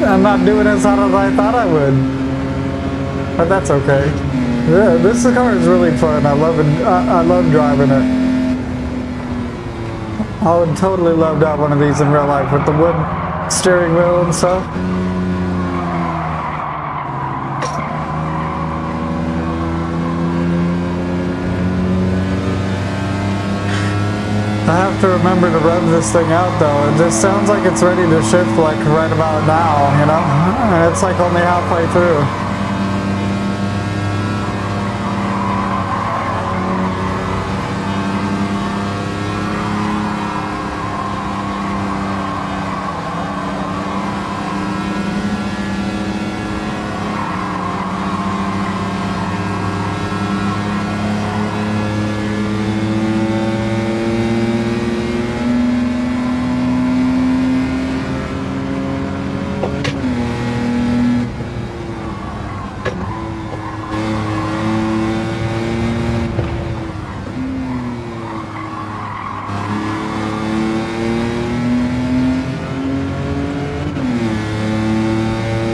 I'm not doing as hot as I thought I would, but that's okay. Yeah, this car is really fun. I love driving it. I would totally love to have one of these in real life with the wood steering wheel and stuff. I have to remember to rev this thing out though. It just sounds like it's ready to shift like right about now, you know? And it's like only halfway through.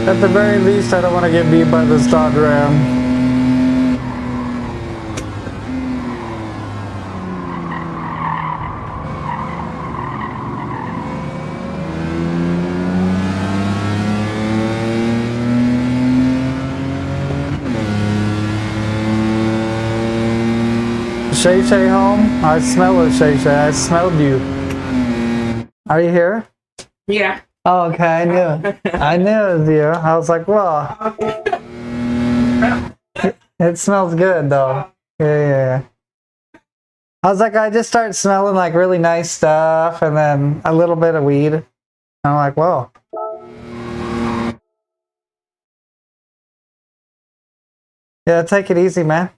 At the very least, I don't want to get beat by this Dodge Ram. Shay Shay home? I smell it, Shay Shay. I smelled you. Are you here? Yeah. Oh, okay, I knew. I knew it was you. I was like, well, it smells good though. Yeah. I was like, I just start smelling like really nice stuff and then a little bit of weed. And I'm like, whoa. Yeah, take it easy, man.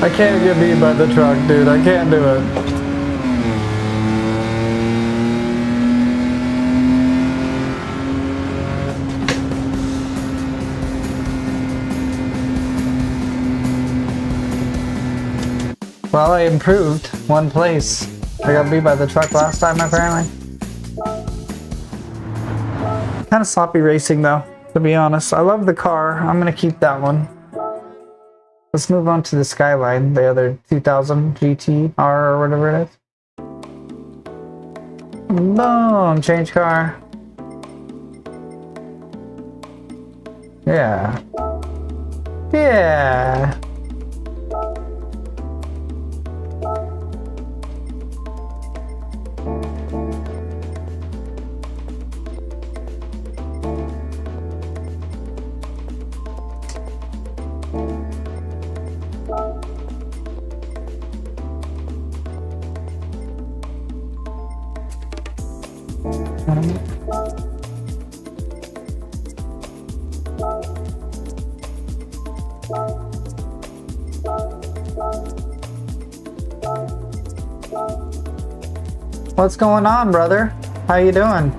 I can't get beat by the truck, dude. I can't do it. Well, I improved one place. I got beat by the truck last time, apparently. Kind of sloppy racing, though, to be honest. I love the car. I'm going to keep that one. Let's move on to the Skyline, the other 2000 GT R or whatever it is. Boom! Change car. Yeah. Yeah! What's going on, brother? How you doing?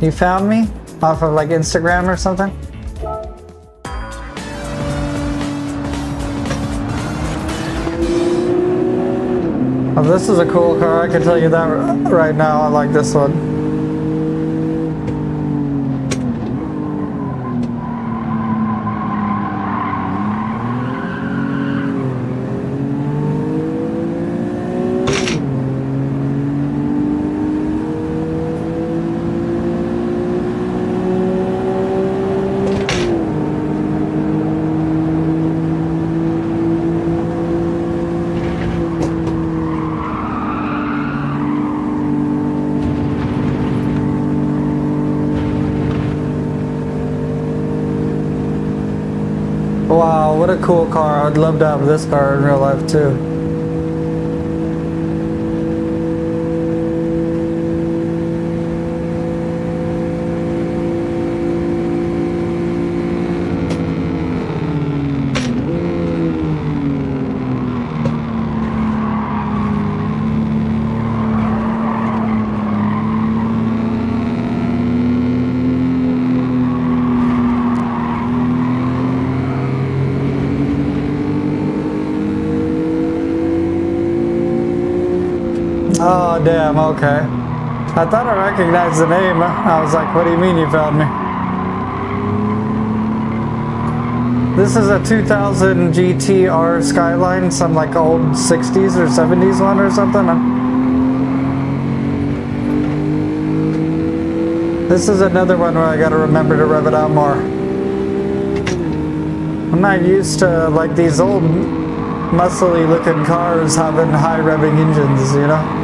You found me? Off of like Instagram or something? Oh, this is a cool car, I can tell you that right now. I like this one. Wow, what a cool car. I'd love to have this car in real life too. Oh, damn, okay. I thought I recognized the name. I was like, what do you mean you found me? This is a 2000 GTR Skyline, some like old 60s or 70s one or something. This is another one where I gotta remember to rev it out more. I'm not used to like these old muscly looking cars having high revving engines, you know?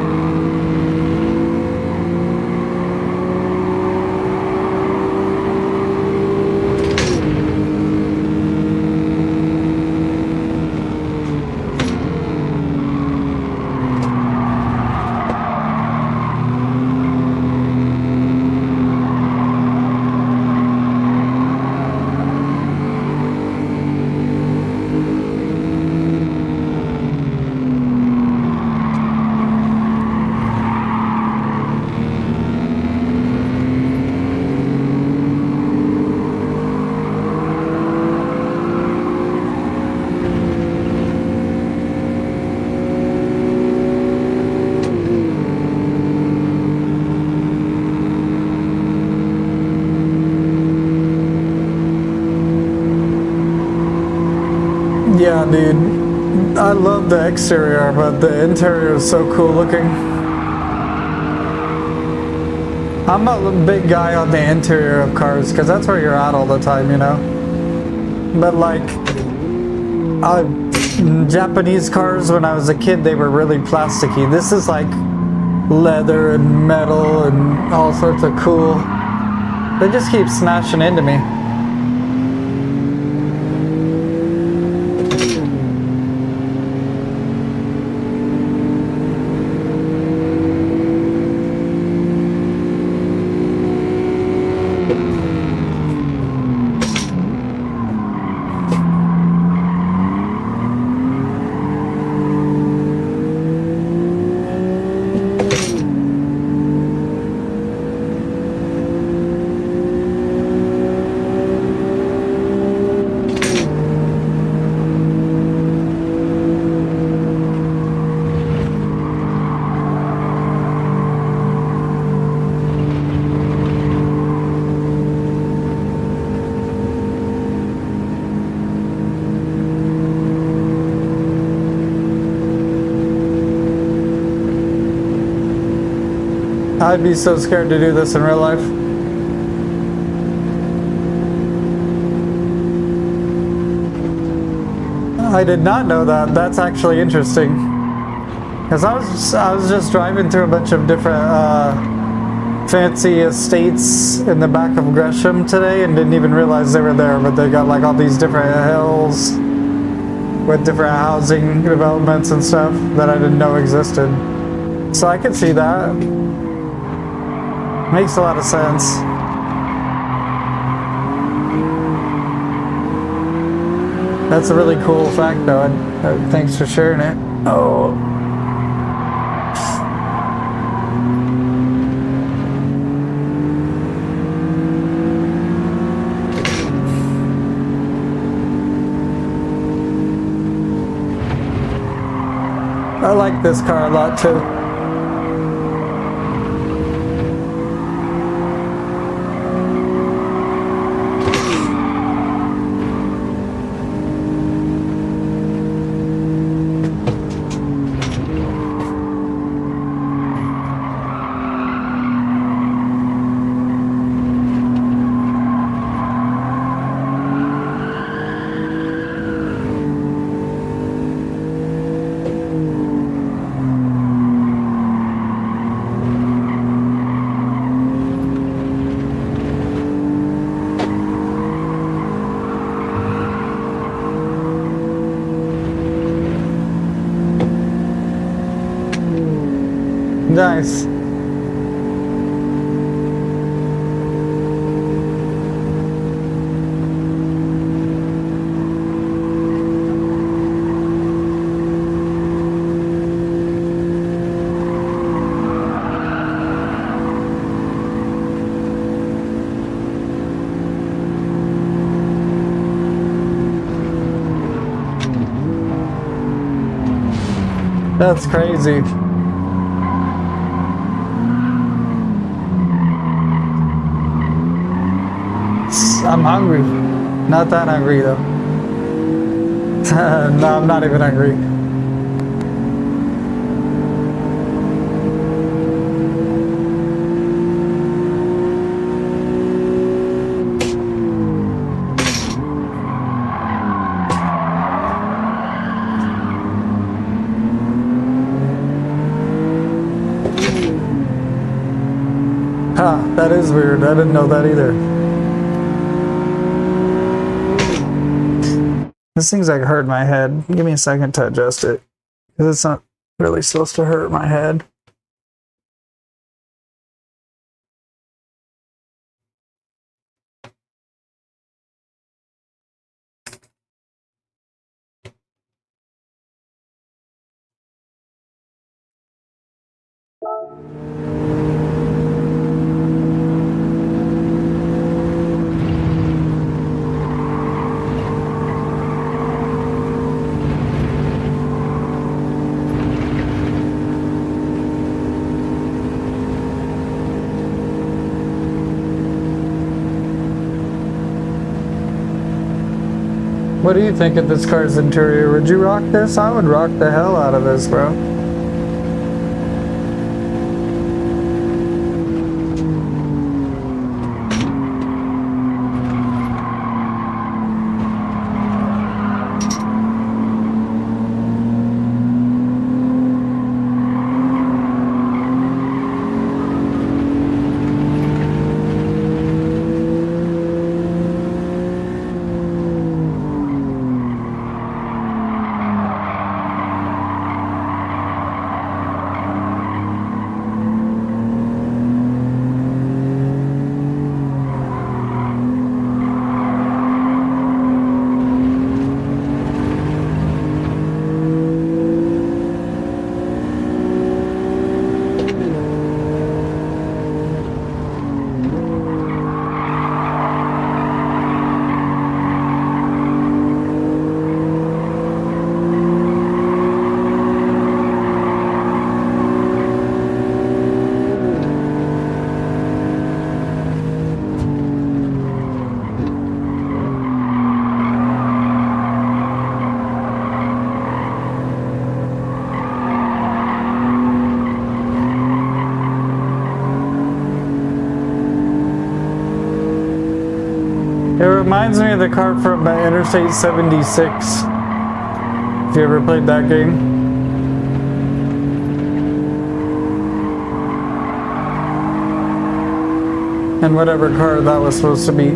Yeah, dude. I love the exterior, but the interior is so cool looking. I'm a big guy on the interior of cars, because that's where you're at all the time, you know? But like, Japanese cars, when I was a kid, they were really plasticky. This is like leather and metal and all sorts of cool. They just keep smashing into me. I'd be so scared to do this in real life. I did not know that. That's actually interesting. Because I was just driving through a bunch of different fancy estates in the back of Gresham today and didn't even realize they were there, but they got like all these different hills with different housing developments and stuff that I didn't know existed. So I could see that. Makes a lot of sense. That's a really cool fact though, and thanks for sharing it. Oh. I like this car a lot too. Nice. That's crazy. I'm hungry. Not that hungry though. No, I'm not even hungry. Huh, that is weird. I didn't know that either. This thing's like hurt my head. Give me a second to adjust it. Because it's not really supposed to hurt my head. What do you think of this car's interior? Would you rock this? I would rock the hell out of this, bro. It reminds me of the car from Interstate 76. If you ever played that game. And whatever car that was supposed to be.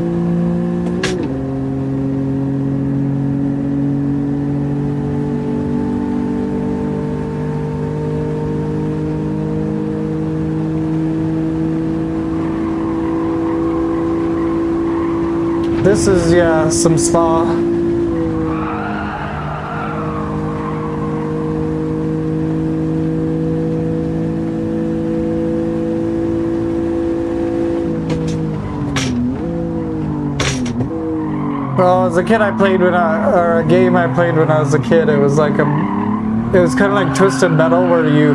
This is, yeah, some spa. Well, as a kid I played or a game I played when I was a kid, it was like it was kind of like Twisted Metal, where you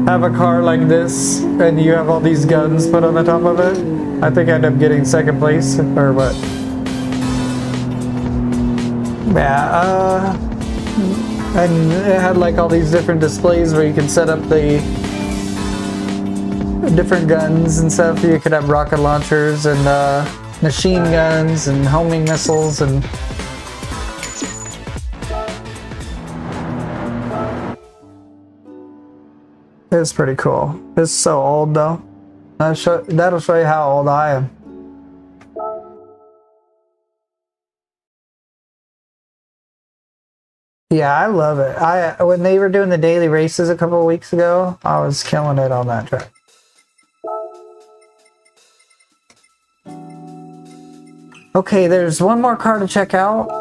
have a car like this and you have all these guns put on the top of it. I think I ended up getting second place, or what? Yeah, and it had like all these different displays where you could set up the different guns and stuff. You could have rocket launchers and machine guns and homing missiles, and it's pretty cool. It's so old though. That'll show you how old I am. Yeah, I love it. When they were doing the daily races a couple of weeks ago, I was killing it on that track. Okay, there's one more car to check out,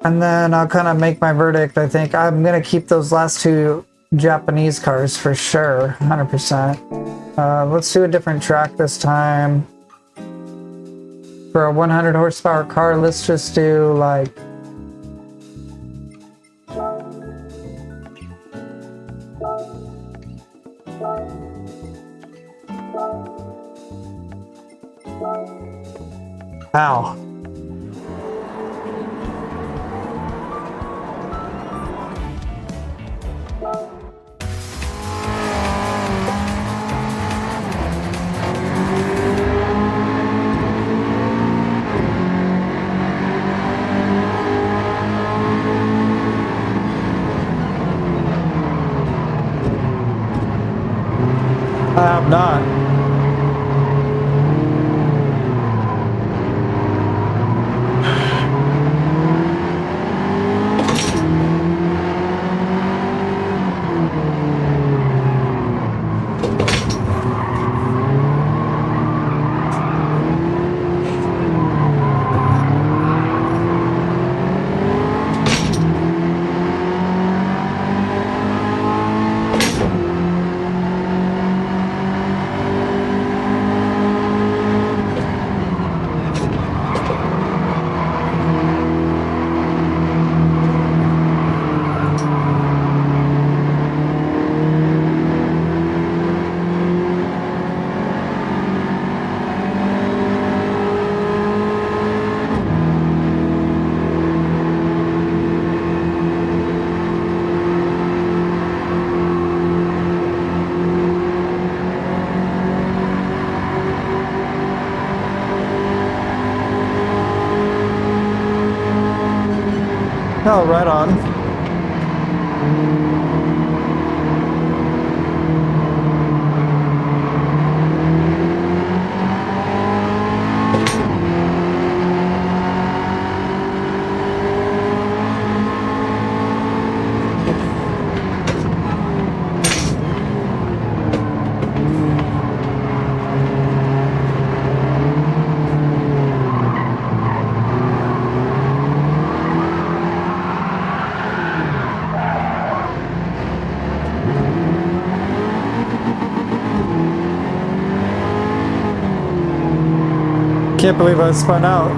and then I'll kind of make my verdict. I think I'm gonna keep those last two Japanese cars for sure, 100%. Let's do a different track this time. For a 100 horsepower car, let's just do like... Ow. I have not. Oh, right on. Can't believe I spun out.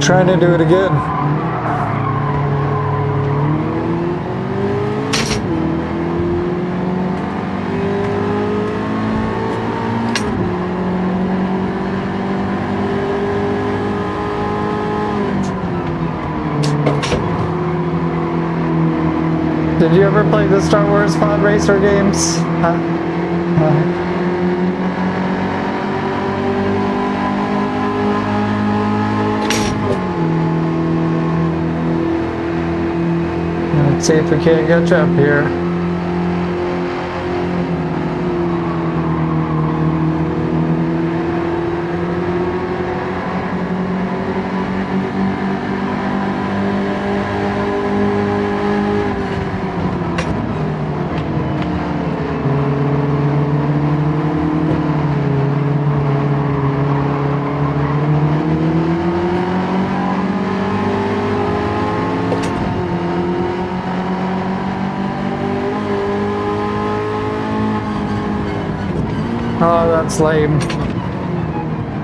Trying to do it again. Did you ever play the Star Wars Pod Racer games? Let's see if we can't catch up here. Oh, that's lame.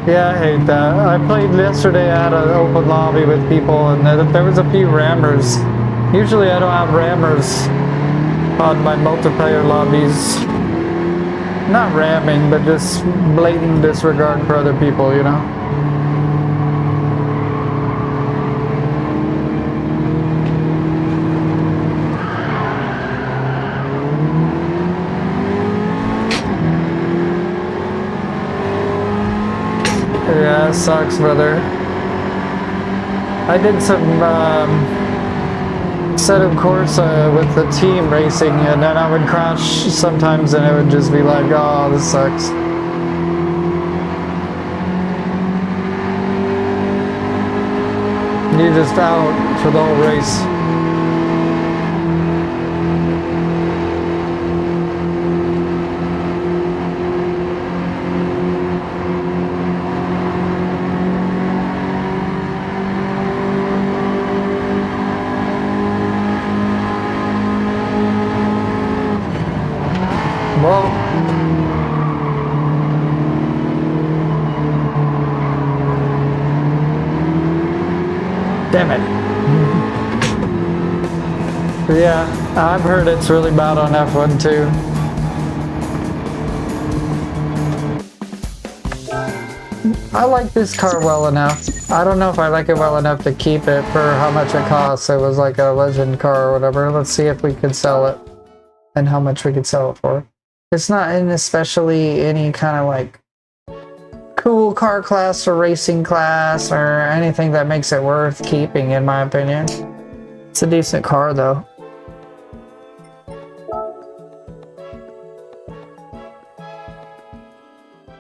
Yeah, I hate that. I played yesterday at an open lobby with people, and there was a few rammers. Usually I don't have rammers on my multiplayer lobbies. Not ramming, but just blatant disregard for other people, you know? Yeah, it sucks, brother. I did some set of course with the team racing, and then I would crash sometimes, and it would just be like, oh, this sucks. You're just out for the whole race. Well, damn it. Yeah, I've heard it's really bad on F1 too. I like this car well enough. I don't know if I like it well enough to keep it for how much it costs. It was like a legend car or whatever. Let's see if we could sell it and how much we could sell it for. It's not in especially any kind of like cool car class or racing class or anything that makes it worth keeping, in my opinion. It's a decent car though.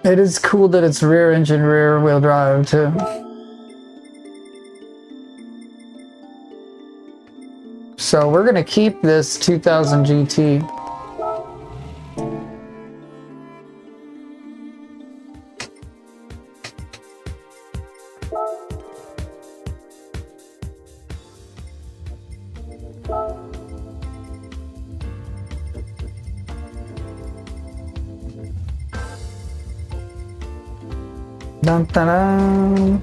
It is cool that it's rear engine, rear wheel drive too. So we're gonna keep this 2000 GT. Dun, dun, dun.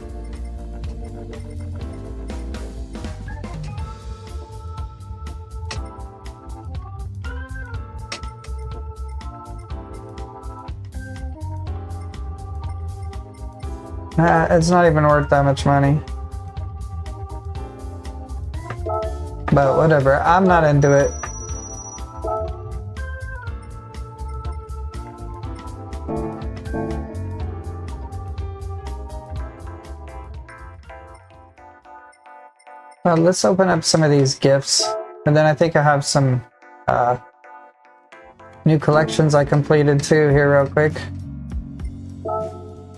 It's not even worth that much money. But whatever, I'm not into it. Well, let's open up some of these gifts, and then I think I have some new collections I completed too here real quick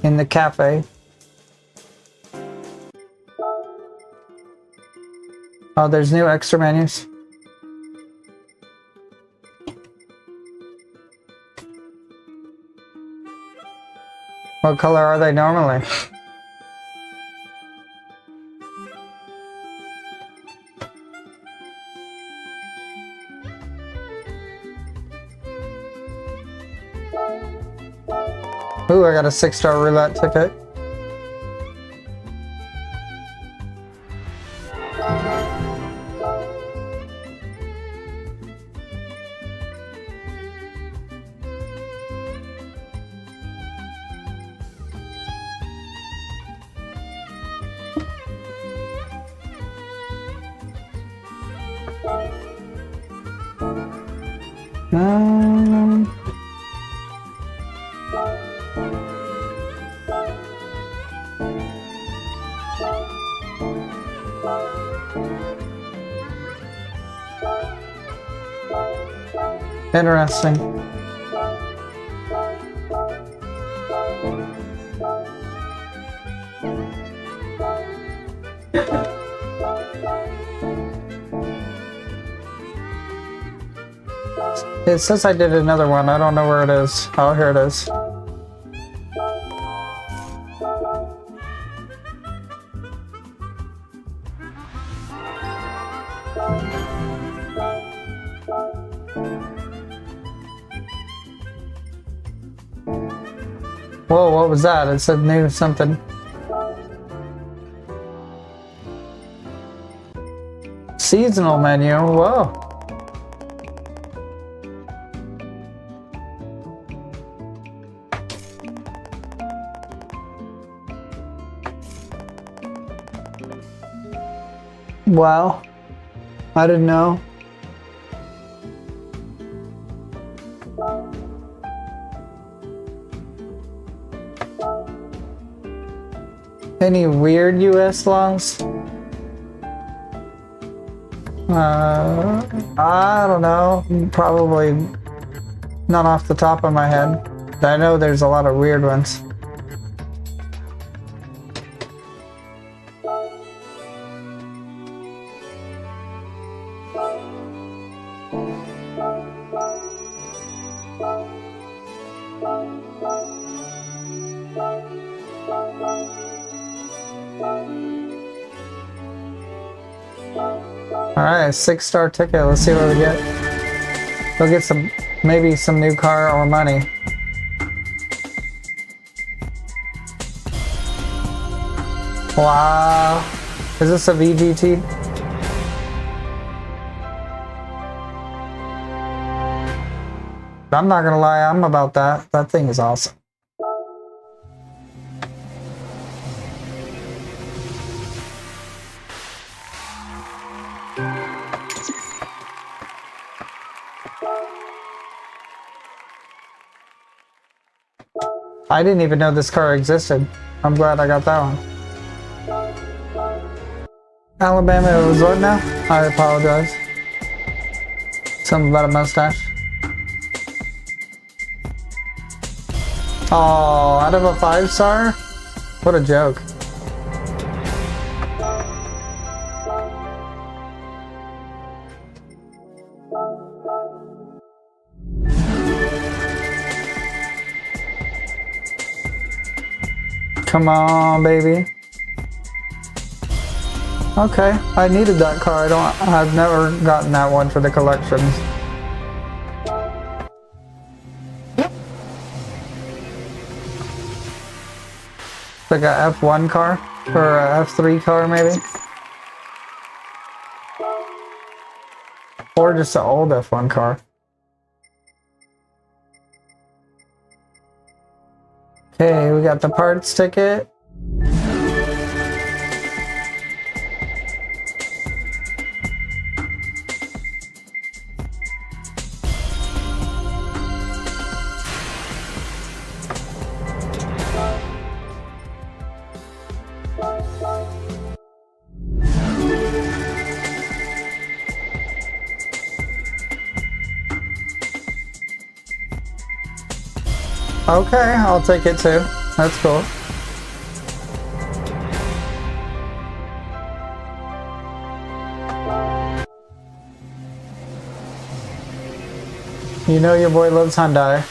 in the cafe. Oh, there's new extra menus. What color are they normally? Ooh, I got a 6-star roulette ticket. Interesting. It says I did another one. I don't know where it is. Oh, here it is. Whoa, what was that? It said new something. Seasonal menu, whoa. Wow, I didn't know. Any weird US laws? I don't know. Probably not off the top of my head. I know there's a lot of weird ones. Alright, 6-star ticket. Let's see what we get. We'll get some, maybe some new car or money. Wow. Is this a VGT? I'm not gonna lie, I'm about that. That thing is awesome. I didn't even know this car existed. I'm glad I got that one. Alabama, it was what now? I apologize. Something about a mustache. Oh, out of a 5-star? What a joke. Come on, baby. Okay, I needed that car. I've never gotten that one for the collections. Like a F1 car or a F3 car maybe, or just an old F1 car. Okay, we got the parts ticket. Okay, I'll take it too. That's cool. You know your boy loves Hyundai.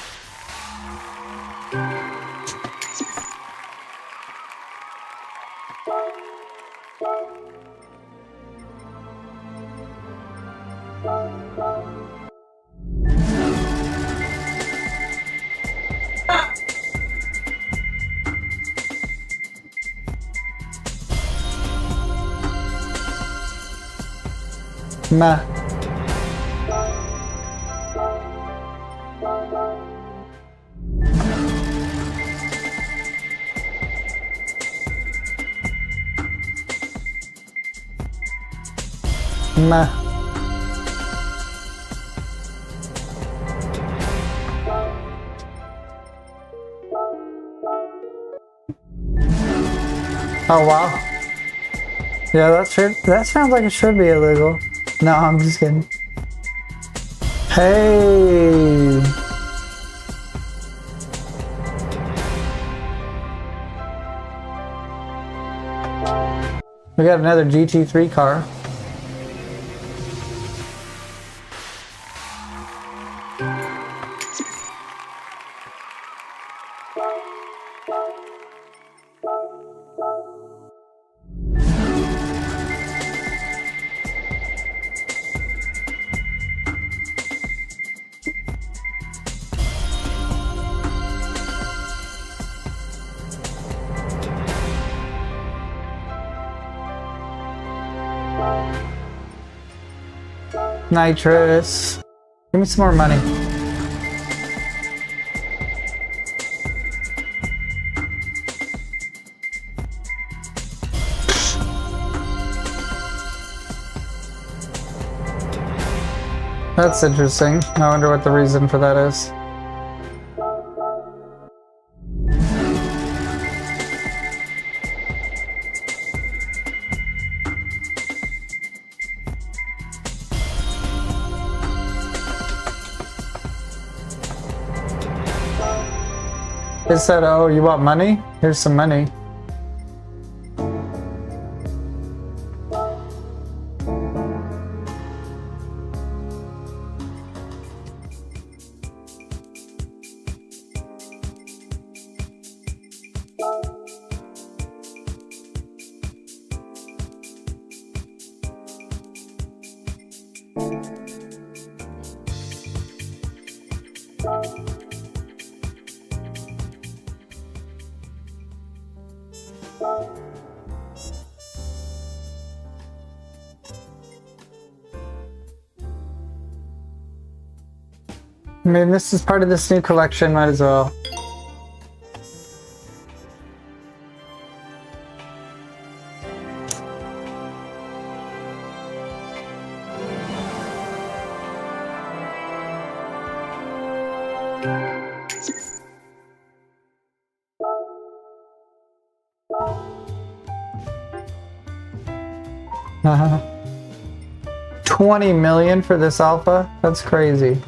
Meh. Meh. Oh wow. Yeah, that sounds like it should be illegal. No, I'm just kidding. Hey! We got another GT3 car. Nitrous. Give me some more money. That's interesting. I wonder what the reason for that is. It said, oh, you want money? Here's some money. I mean, this is part of this new collection, might as well. Uh-huh. 20 million for this alpha? That's crazy.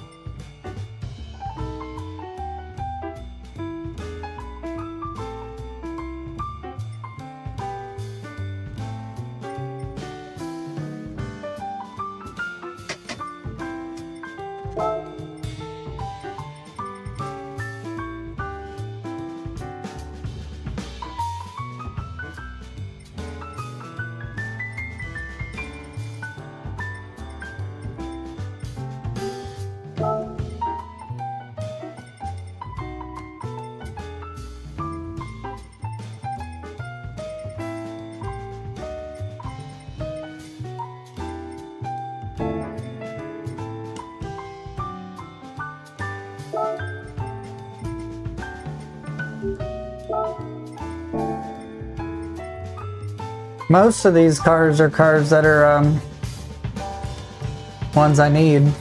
Most of these cars are cars that are ones I need.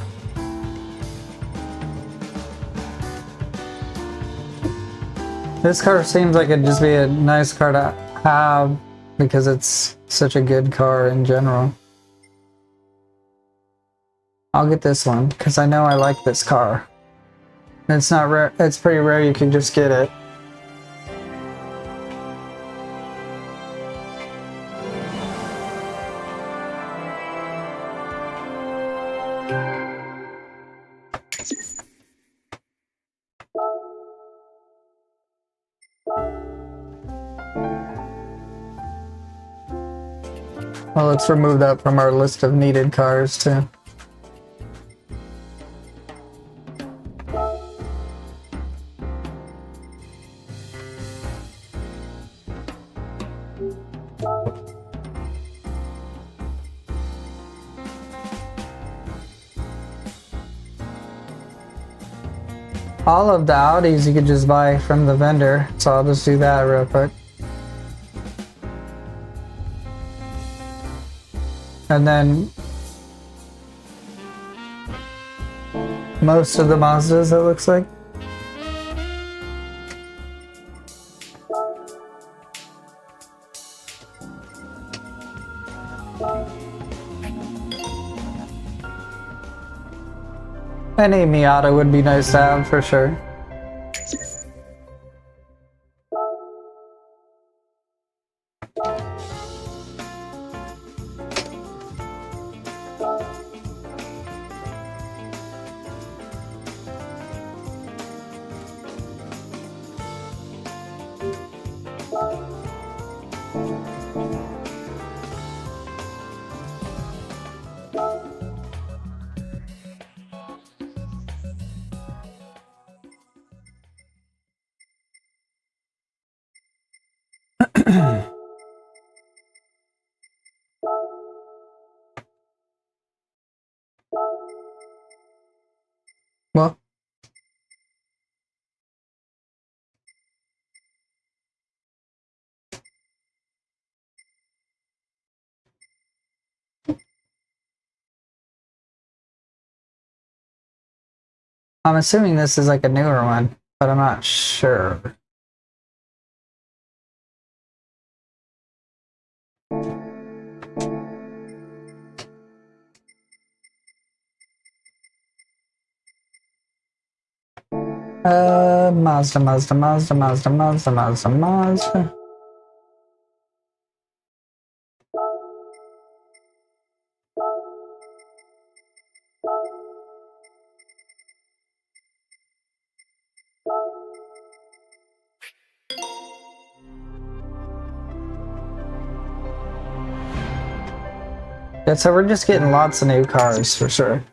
This car seems like it'd just be a nice car to have because it's such a good car in general. I'll get this one because I know I like this car. It's not rare. It's pretty rare you can just get it. Well, let's remove that from our list of needed cars too. All of the Audis you could just buy from the vendor, so I'll just do that real quick. And then most of the Mazdas, it looks like. Any Miata would be nice to have for sure. Well, I'm assuming this is like a newer one, but I'm not sure. Mazda. Yeah, so we're just getting lots of new cars for sure.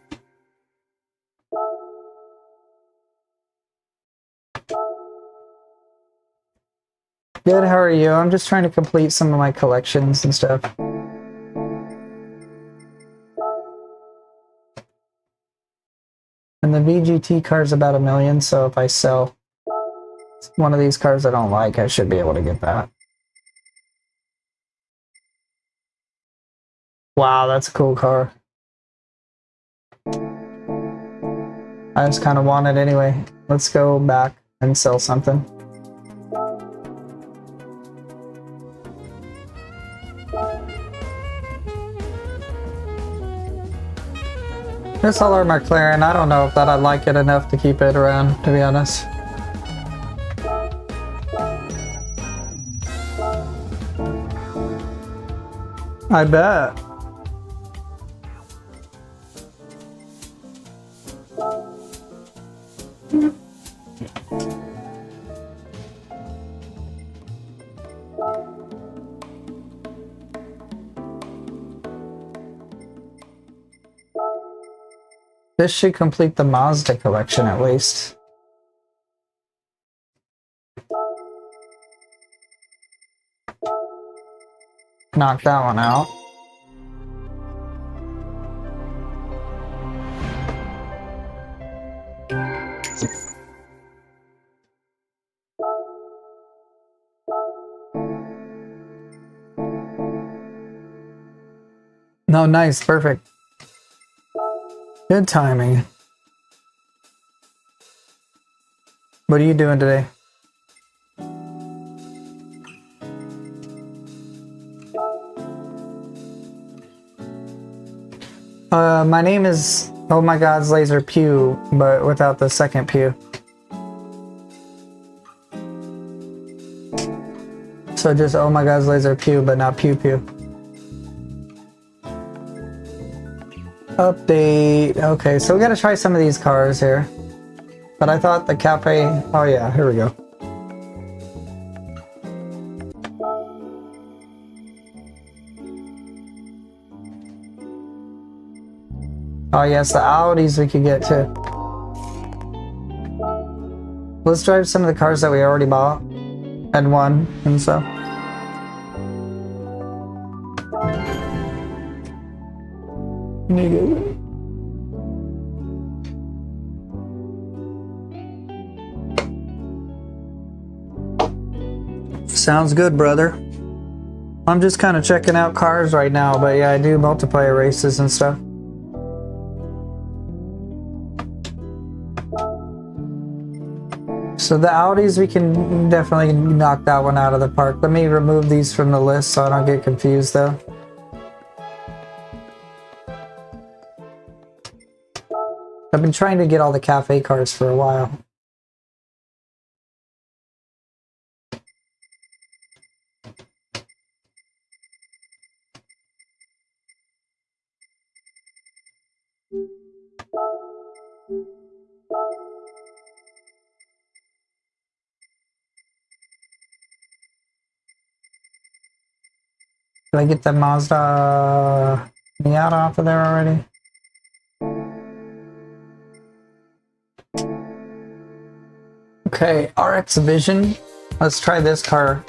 Good, how are you? I'm just trying to complete some of my collections and stuff. And the VGT car's about $1 million, so if I sell one of these cars I don't like, I should be able to get that. Wow, that's a cool car. I just kind of want it anyway. Let's go back and sell something. This LR McLaren, I don't know if that I'd like it enough to keep it around, to be honest. I bet. This should complete the Mazda collection at least. Knock that one out. No, nice, perfect. Good timing. What are you doing today? My name is Oh My God's Laser Pew, but without the second pew. So just Oh My God's Laser Pew, but not Pew Pew. Update. Okay, so we gotta try some of these cars here. But I thought the cafe... Oh yeah, here we go. Oh yes, the Audis we could get too. Let's drive some of the cars that we already bought and won and stuff. Sounds good, brother. I'm just kind of checking out cars right now, but yeah, I do multiplayer races and stuff. So the Audis, we can definitely knock that one out of the park. Let me remove these from the list so I don't get confused though. I've been trying to get all the cafe cars for a while. Did I get the Mazda Miata off of there already? Okay, RX Vision. Let's try this car.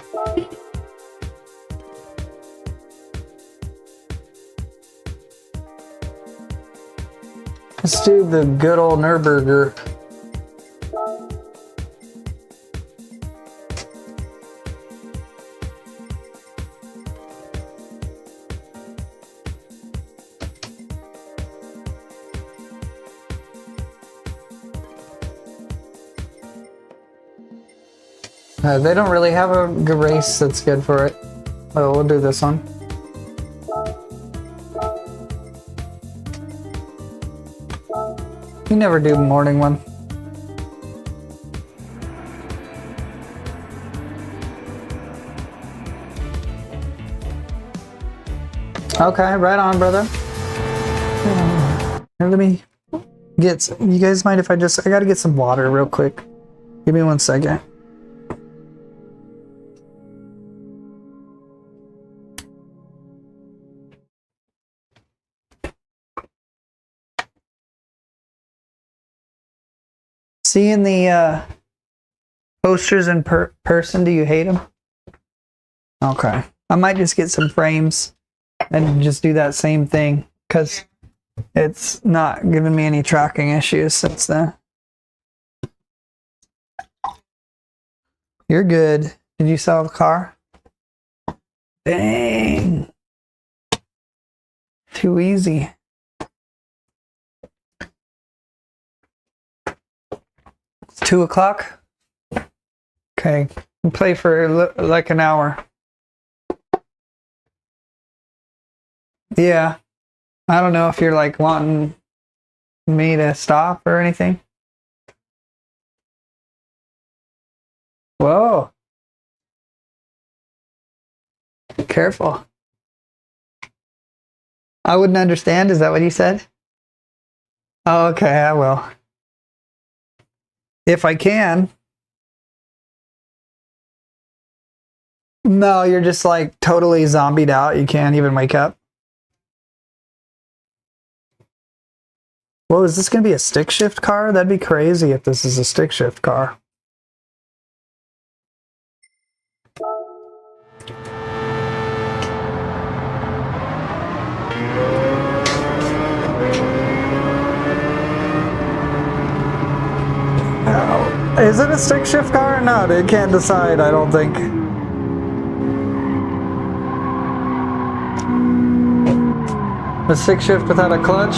Let's do the good old Nürburgring. They don't really have a race that's good for it. Oh, we'll do this one. You never do morning one. Okay, right on, brother. Let me get some, you guys mind if I gotta get some water real quick. Give me 1 second. Seeing the posters in person, do you hate them? Okay. I might just get some frames and just do that same thing because it's not giving me any tracking issues since then. You're good. Did you sell the car? Dang. Too easy. It's 2 o'clock. Okay. We'll play for like an hour. Yeah. I don't know if you're like wanting me to stop or anything. Whoa. Careful. I wouldn't understand. Is that what you said? Oh, okay, I will. If I can. No, you're just like totally zombied out. You can't even wake up. Whoa, is this going to be a stick shift car? That'd be crazy if this is a stick shift car. Oh, is it a stick shift car or not? It can't decide, I don't think. A stick shift without a clutch?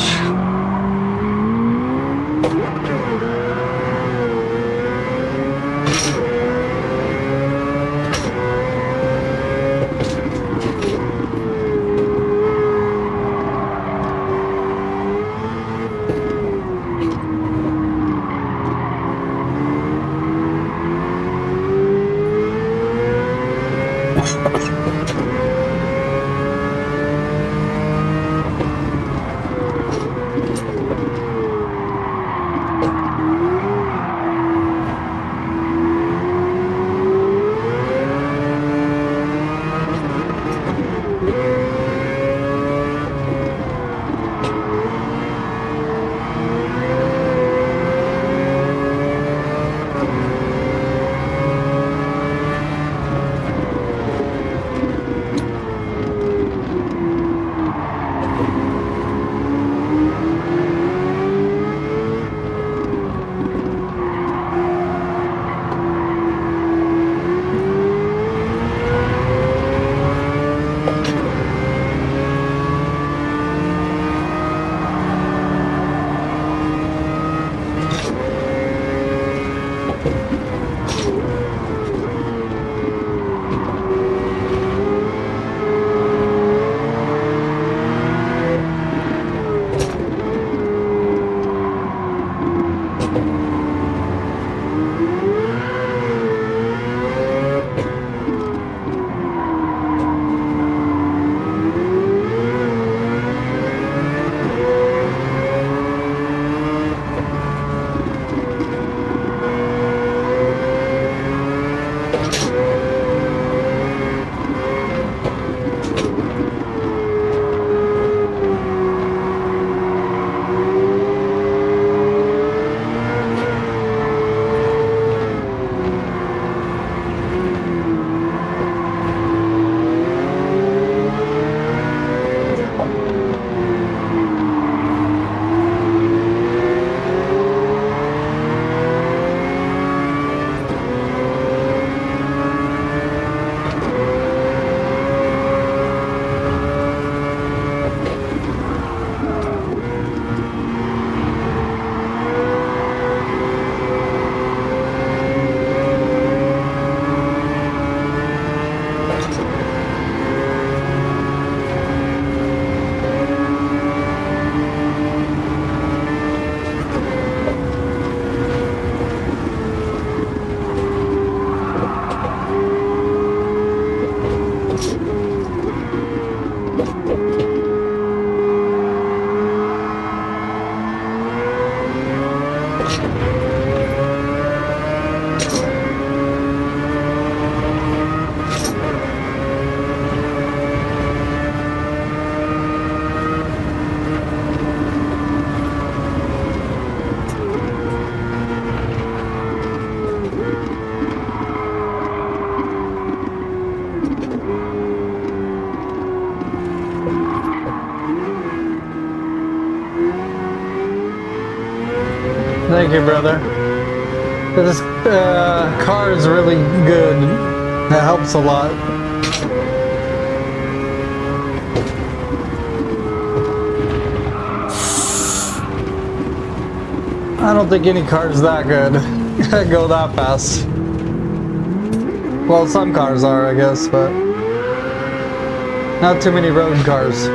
Thank you, brother. This car is really good. That helps a lot. I don't think any car is that good. Go that fast. Well, some cars are, I guess, but not too many road cars.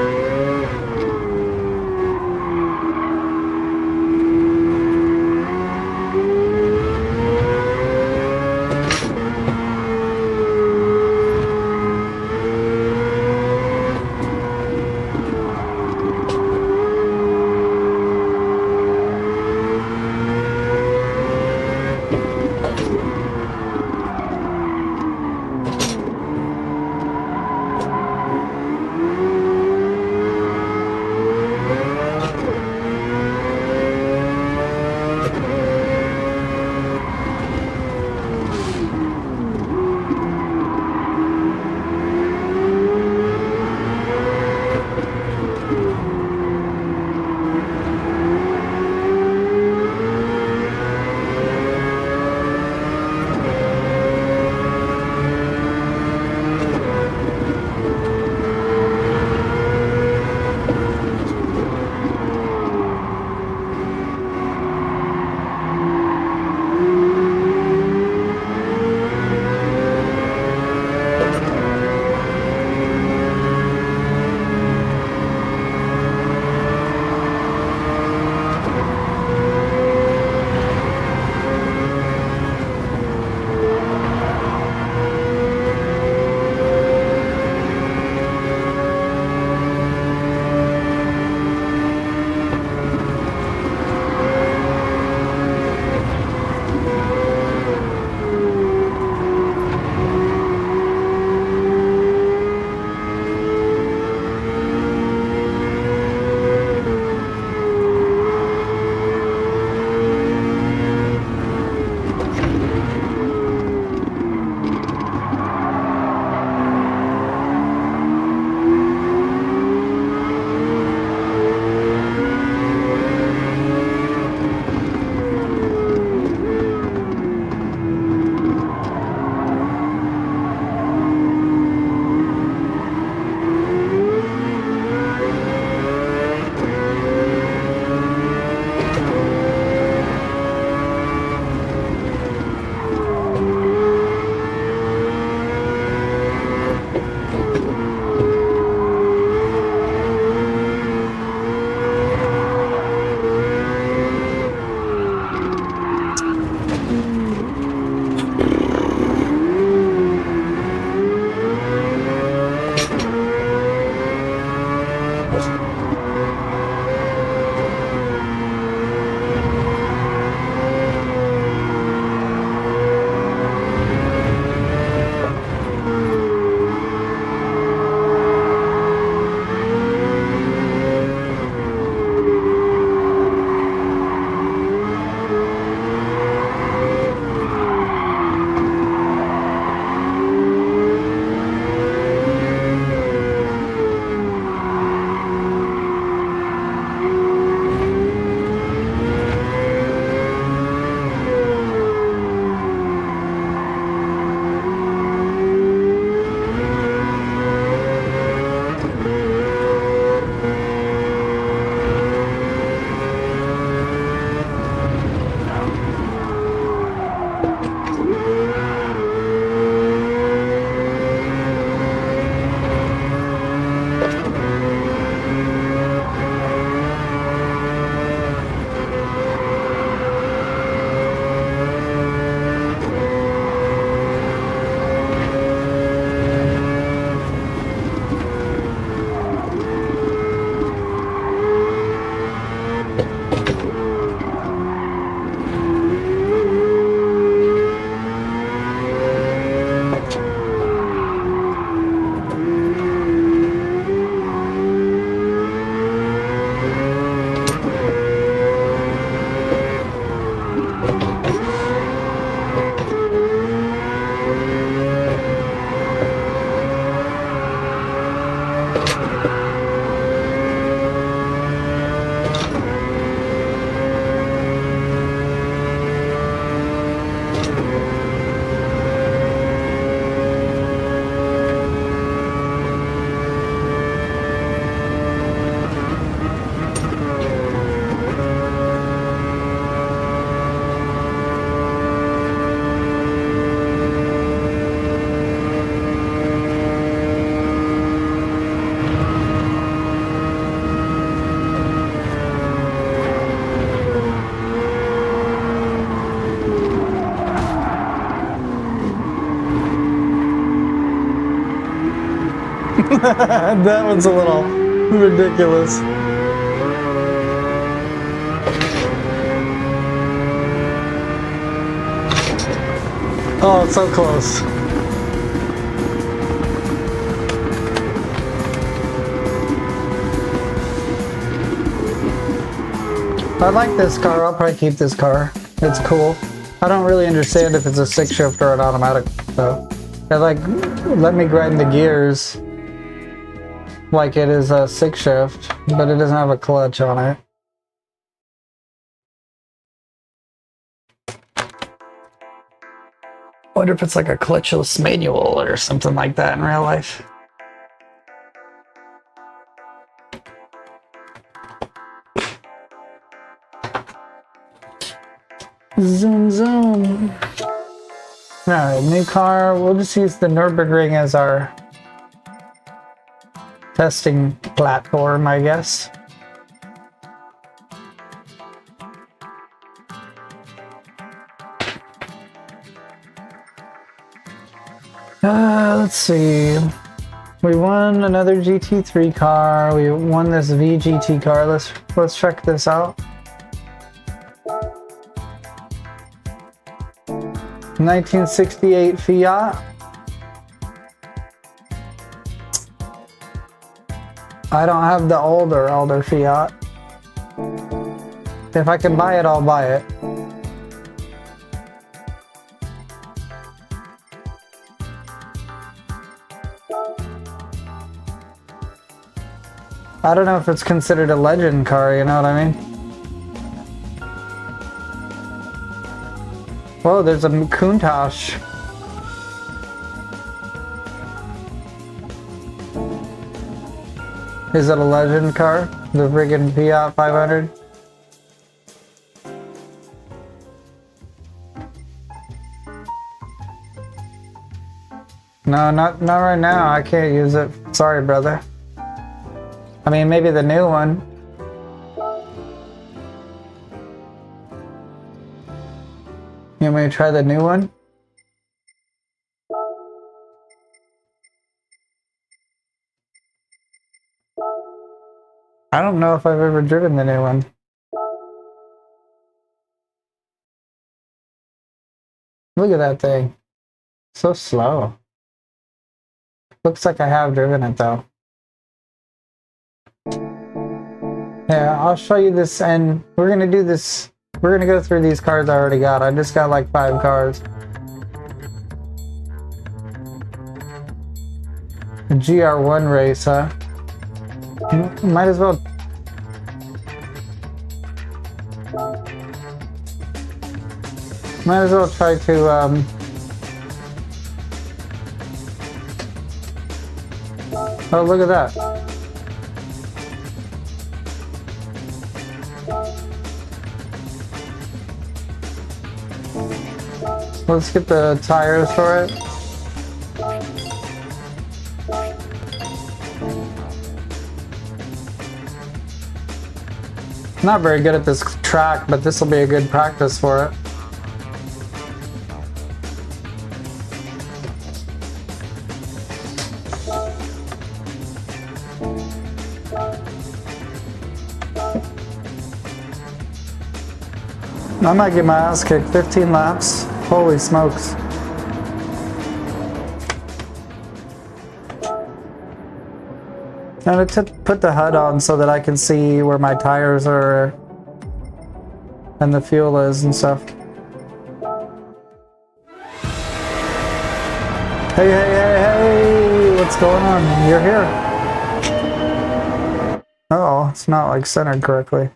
That one's a little ridiculous. Oh, it's so close. I like this car. I'll probably keep this car. It's cool. I don't really understand if it's a stick shift or an automatic though. It like let me grind the gears like it is a stick shift, but it doesn't have a clutch on it. Wonder if it's like a clutchless manual or something like that in real life. Zoom, zoom. Alright, new car. We'll just use the Nürburgring as our testing platform, I guess. Let's see. We won another GT3 car. We won this VGT car. Let's check this out. 1968 Fiat. I don't have the older Fiat. If I can buy it, I'll buy it. I don't know if it's considered a legend car, you know what I mean? Whoa, there's a Countach. Is it a legend car? The friggin' Fiat 500? No, not right now. I can't use it. Sorry, brother. I mean, maybe the new one. You want me to try the new one? I don't know if I've ever driven the new one. Look at that thing. So slow. Looks like I have driven it though. Yeah, I'll show you this, and we're gonna do this. We're gonna go through these cars I already got. I just got like 5 cars. A GR1 race, huh? Might as well. Might as well try to oh, look at that. Let's get the tires for it. Not very good at this track, but this will be a good practice for it. I might get my ass kicked. 15 laps. Holy smokes. And to put the HUD on so that I can see where my tires are and the fuel is and stuff. Hey, hey, hey, hey! What's going on? You're here. Uh-oh, it's not like centered correctly.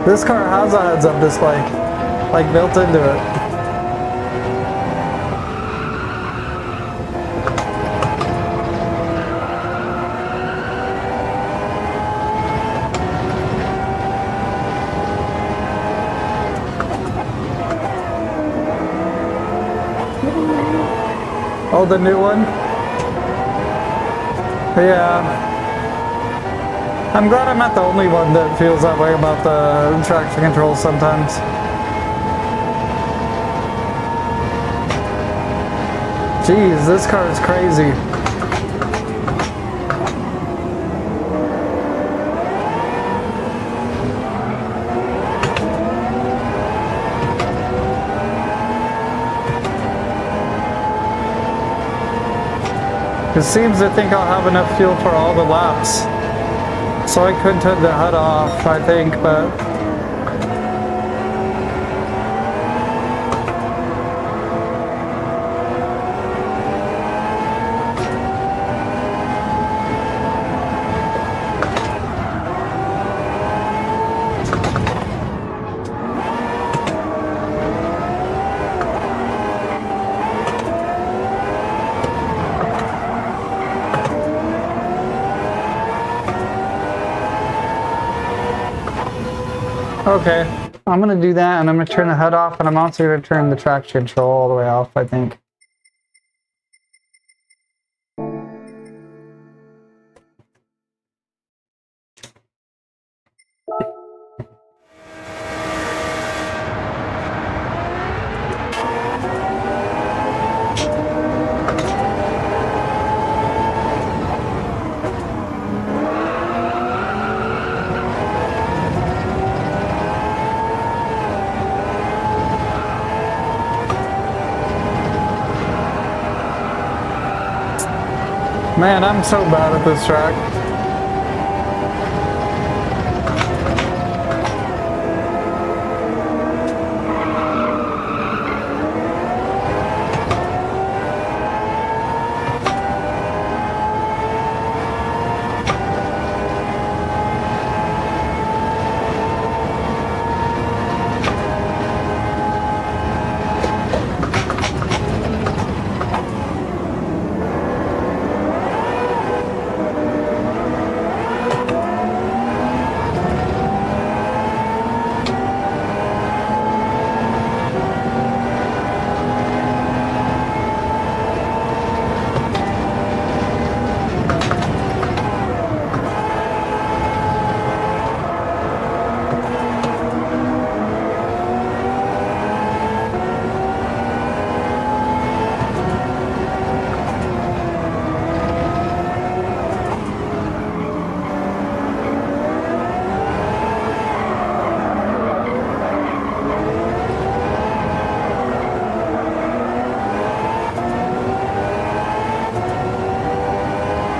This car has a heads-up display, like built into it. Oh, the new one? Yeah. I'm glad I'm not the only one that feels that way about the traction control sometimes. Jeez, this car is crazy. It seems to think I'll have enough fuel for all the laps. So I could turn the HUD off, I think, but... Okay, I'm gonna do that, and I'm gonna turn the HUD off, and I'm also gonna turn the traction control all the way off, I think. Man, I'm so bad at this track.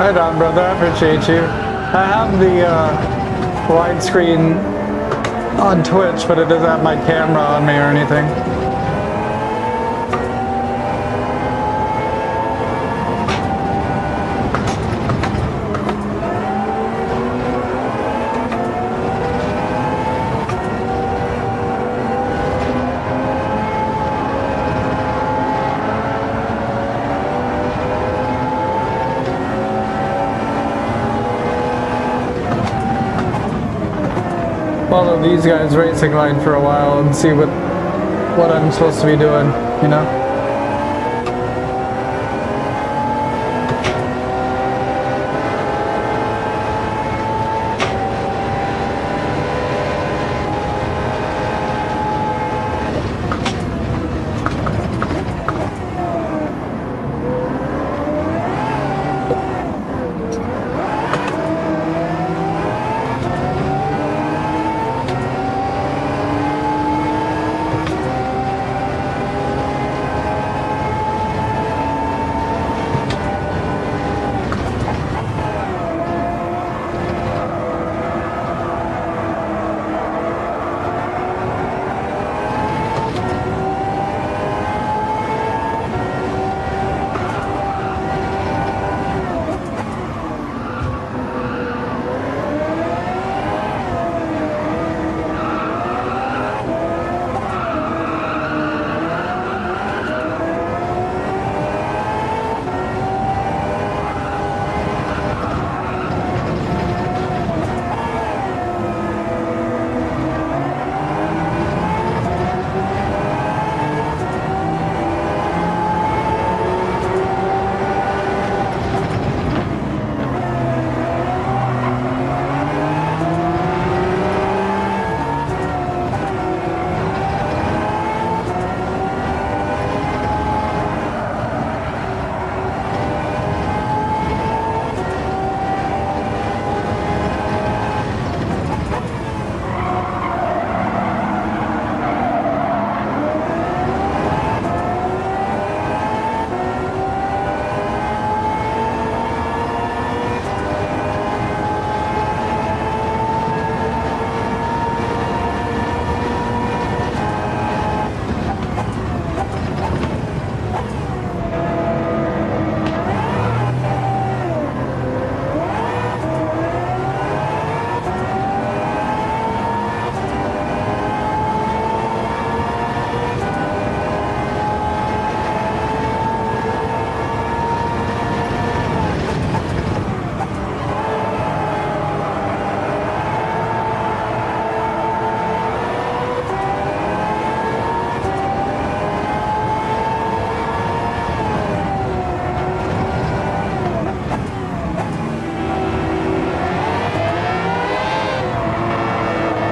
Right on, brother. I appreciate you. I have the widescreen on Twitch, but it doesn't have my camera on me or anything. Follow these guys' racing line for a while and see what I'm supposed to be doing, you know?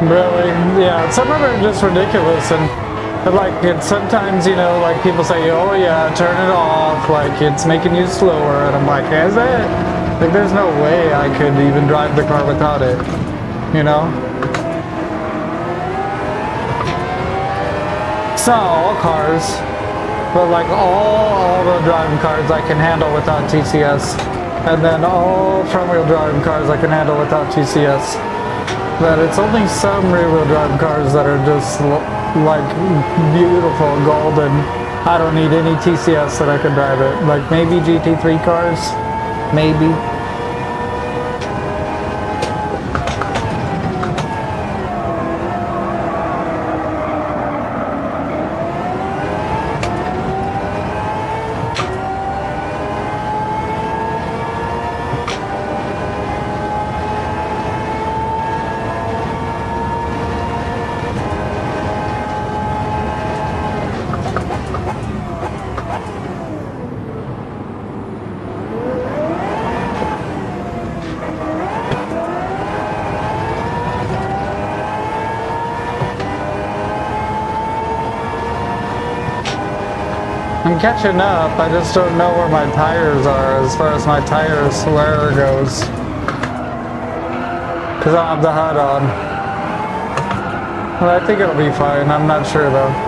Really? Yeah, some of them are just ridiculous, and like it's sometimes, you know, like people say, oh yeah, turn it off, like it's making you slower, and I'm like, is it? Like there's no way I could even drive the car without it, you know? It's not all cars, but like all the driving cars I can handle without TCS, and then all front-wheel driving cars I can handle without TCS. But it's only some rear-wheel drive cars that are just like beautiful, golden. I don't need any TCS that I can drive it. Like maybe GT3 cars, maybe. I'm catching up, I just don't know where my tires are as far as my tires wear goes. Because I don't have the HUD on. Well, I think it'll be fine, I'm not sure though.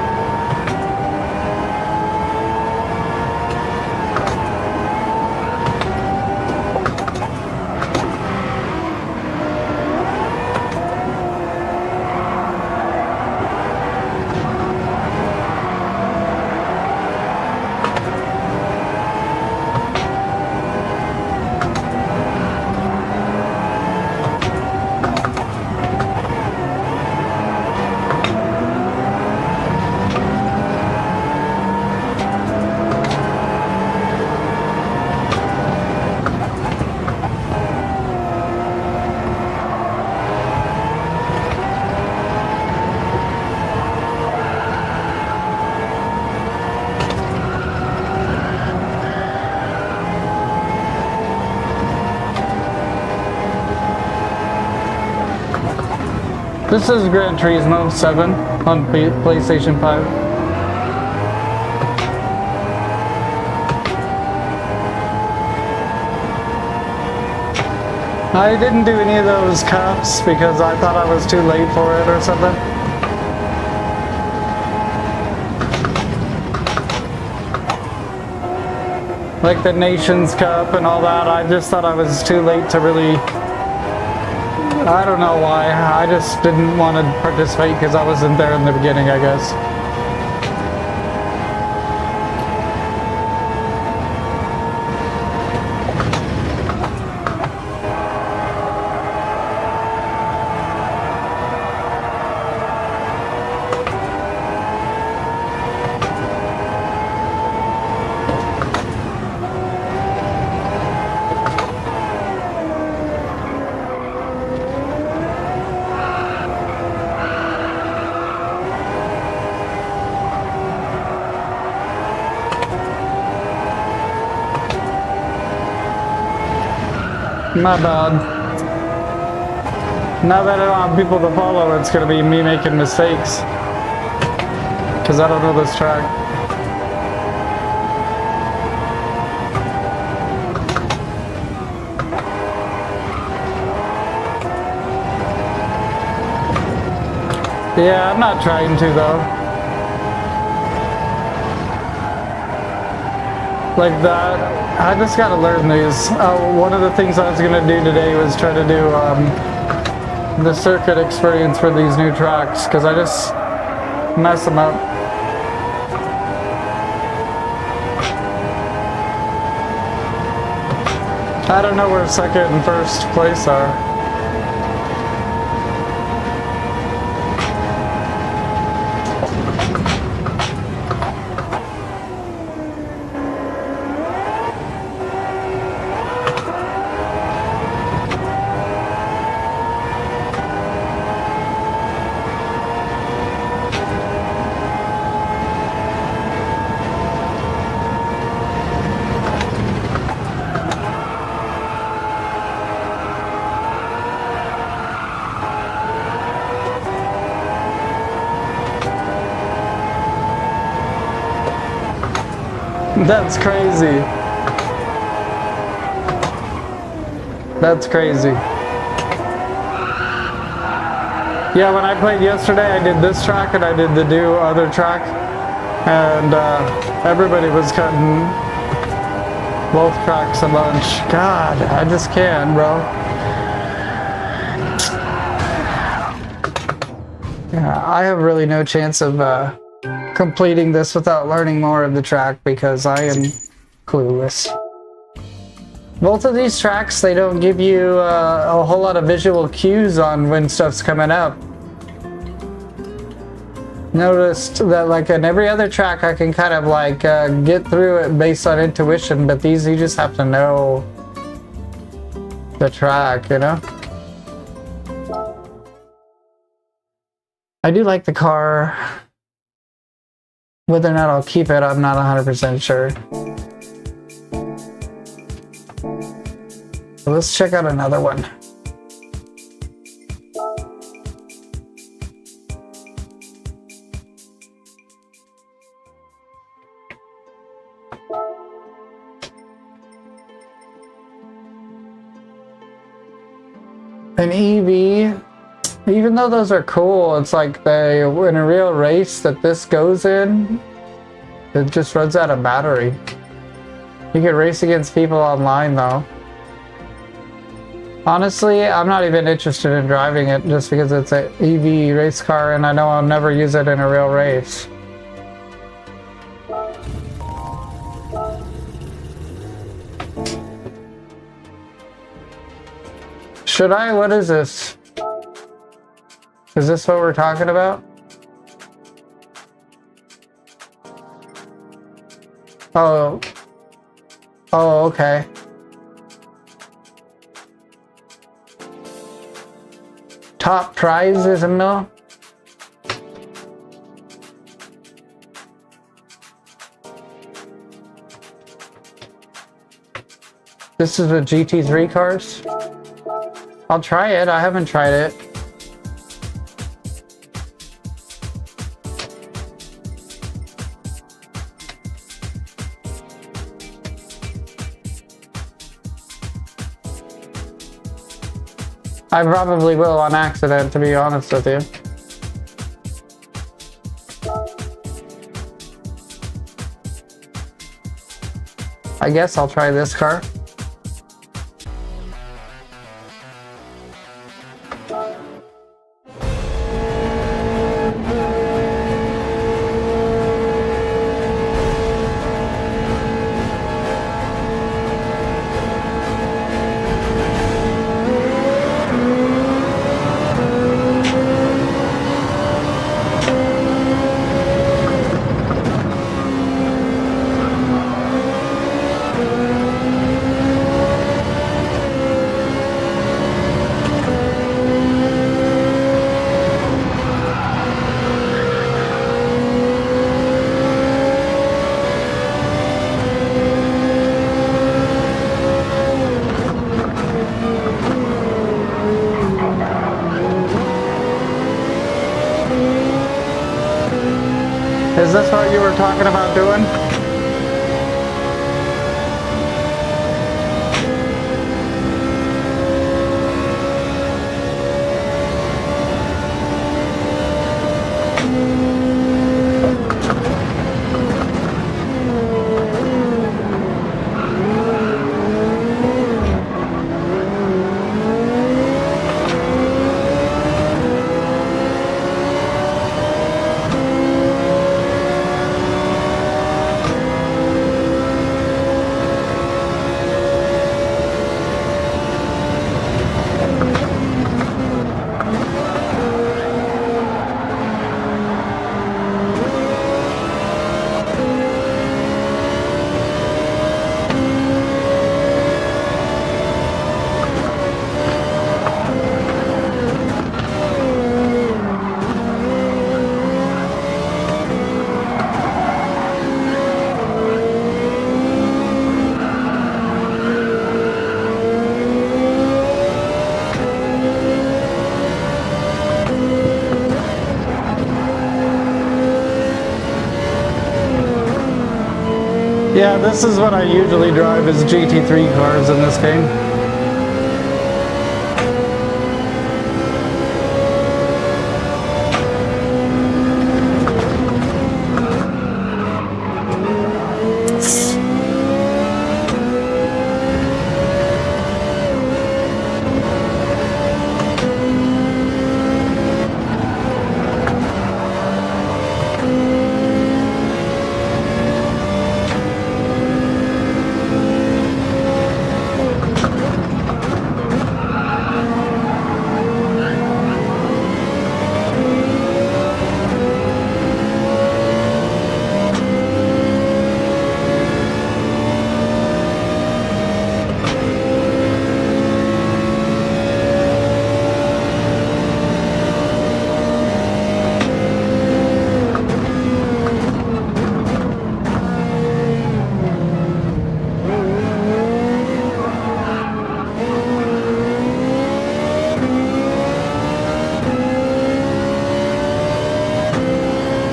This is Gran Turismo 7 on PlayStation 5. I didn't do any of those cups because I thought I was too late for it or something. Like the Nations Cup and all that, I just thought I was too late to really... I don't know why, I just didn't want to participate because I wasn't there in the beginning, I guess. My bad. Now that I don't have people to follow, it's gonna be me making mistakes. Because I don't know this track. Yeah, I'm not trying to though. Like that. I just gotta learn these. One of the things I was gonna do today was try to do the circuit experience for these new tracks, because I just mess them up. I don't know where second and first place are. That's crazy. That's crazy. Yeah, when I played yesterday, I did this track and I did the new other track, and everybody was cutting both tracks a bunch. God, I just can't, bro. Yeah, I have really no chance of completing this without learning more of the track because I am clueless. Both of these tracks, they don't give you a whole lot of visual cues on when stuff's coming up. Noticed that like in every other track I can kind of like get through it based on intuition, but these you just have to know the track, you know? I do like the car. Whether or not I'll keep it, I'm not 100% sure. So let's check out another one. An EV, even though those are cool, it's like they, in a real race that this goes in, it just runs out of battery. You can race against people online though. Honestly, I'm not even interested in driving it just because it's an EV race car and I know I'll never use it in a real race. Should I? What is this? Is this what we're talking about? Oh. Oh, okay. Top prize is a mill? This is the GT3 cars? I'll try it. I haven't tried it. I probably will on accident, to be honest with you. I guess I'll try this car. Is this what you were talking about doing? Yeah, this is what I usually drive, is GT3 cars in this game.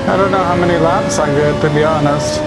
I don't know how many laps I get, to be honest.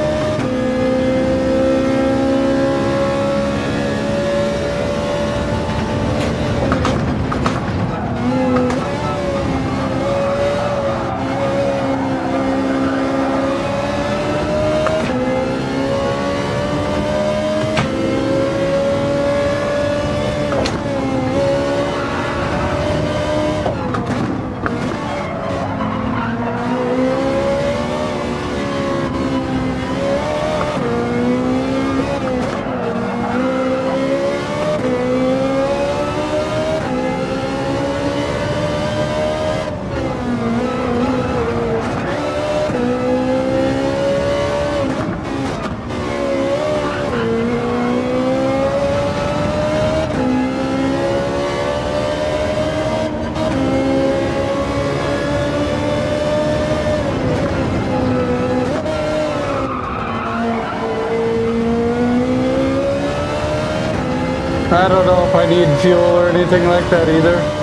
I don't know if I need fuel or anything like that either.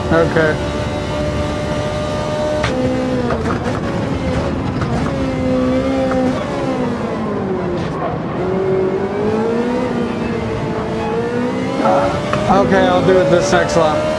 Okay. Okay, I'll do it this next lap.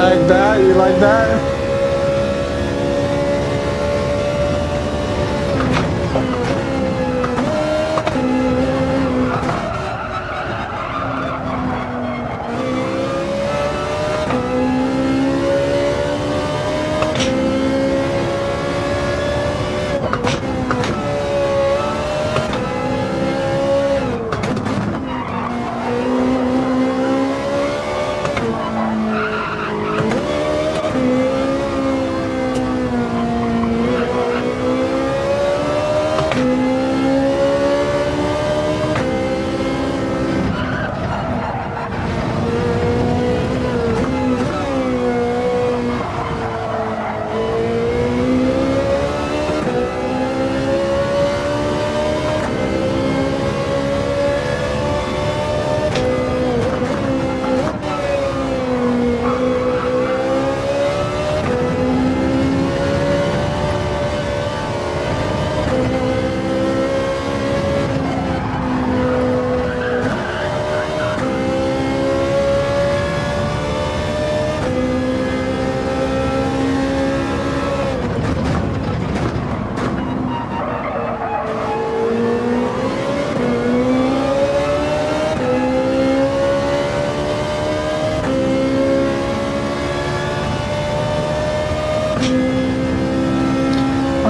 like that? You like that?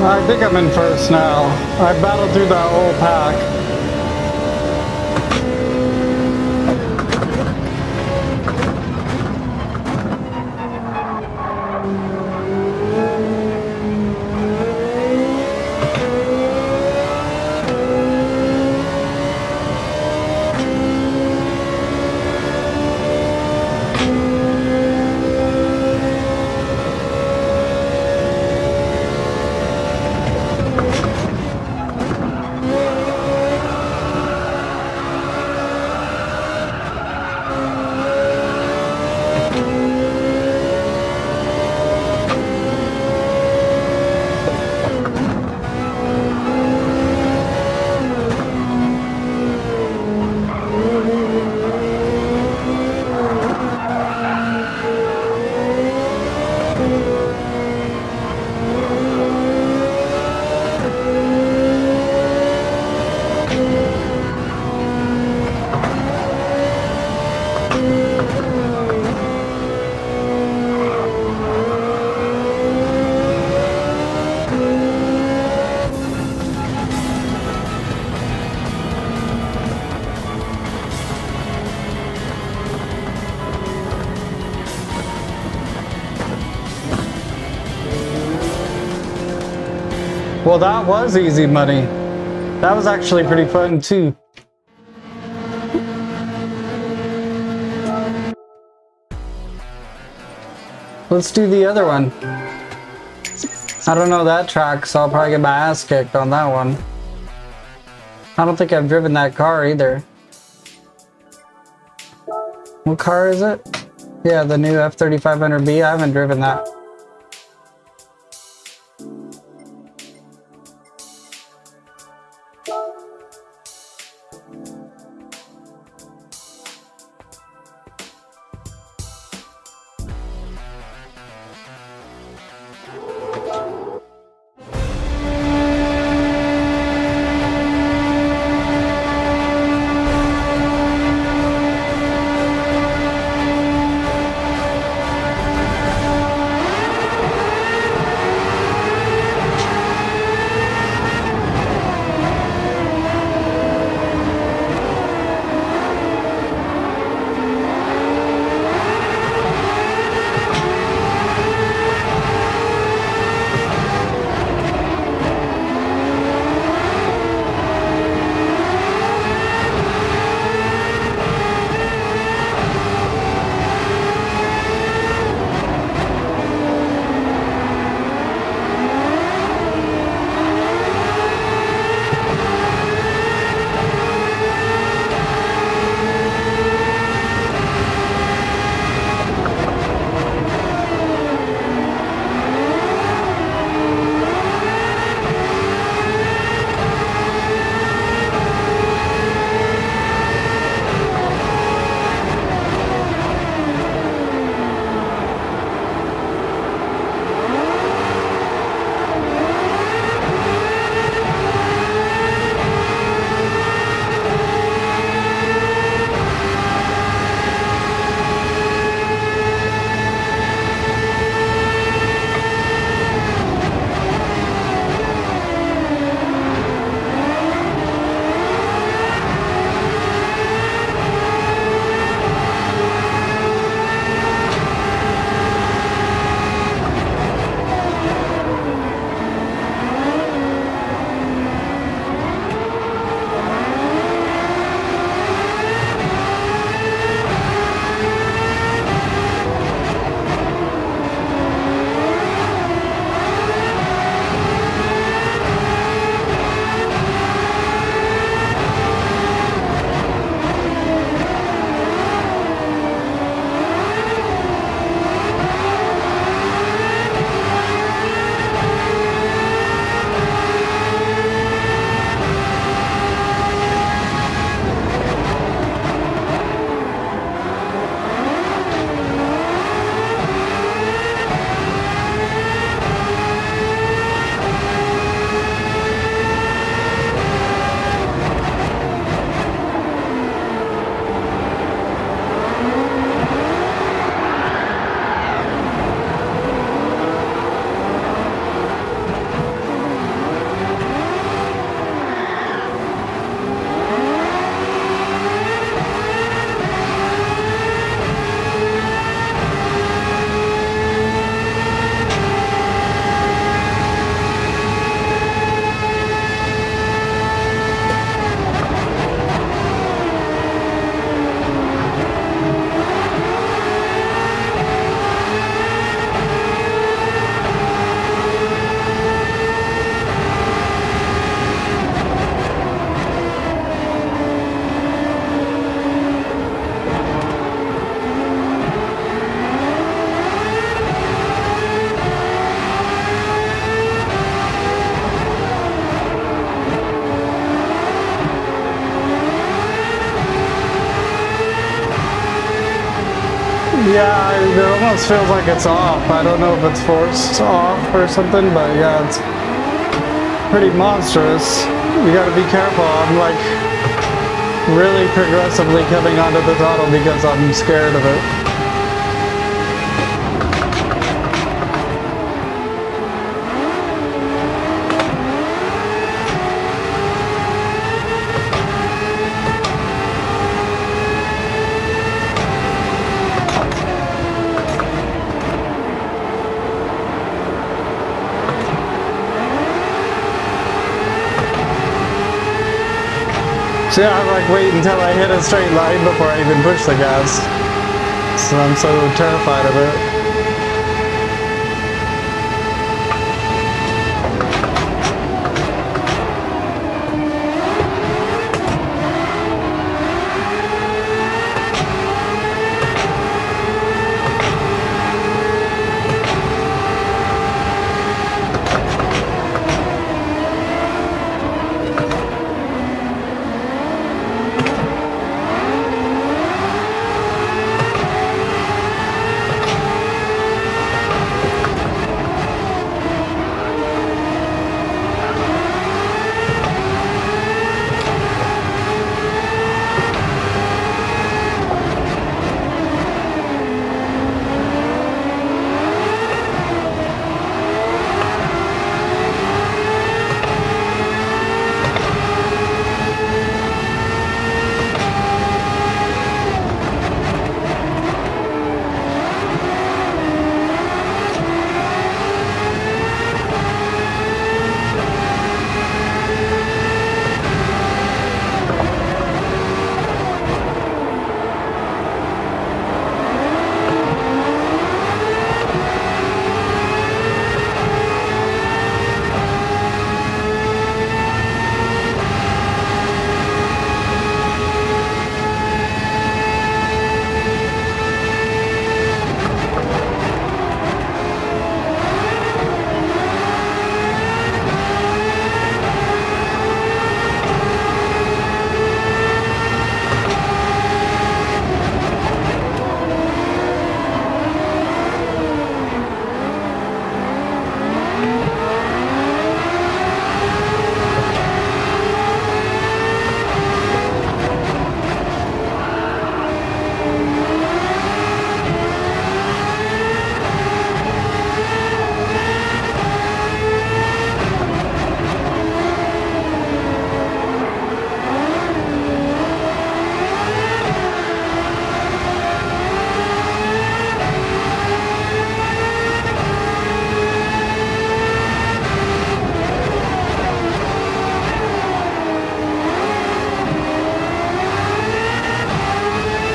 I think I'm in first now. I battled through that whole pack. Well, that was easy money. That was actually pretty fun too. Let's do the other one. I don't know that track, so I'll probably get my ass kicked on that one. I don't think I've driven that car either. What car is it? Yeah, the new F3500B. I haven't driven that. Yeah, it almost feels like it's off. I don't know if it's forced off or something, but yeah, it's pretty monstrous. You gotta be careful. I'm like really progressively coming onto the throttle because I'm scared of it. So yeah, I like wait until I hit a straight line before I even push the gas. So I'm so terrified of it.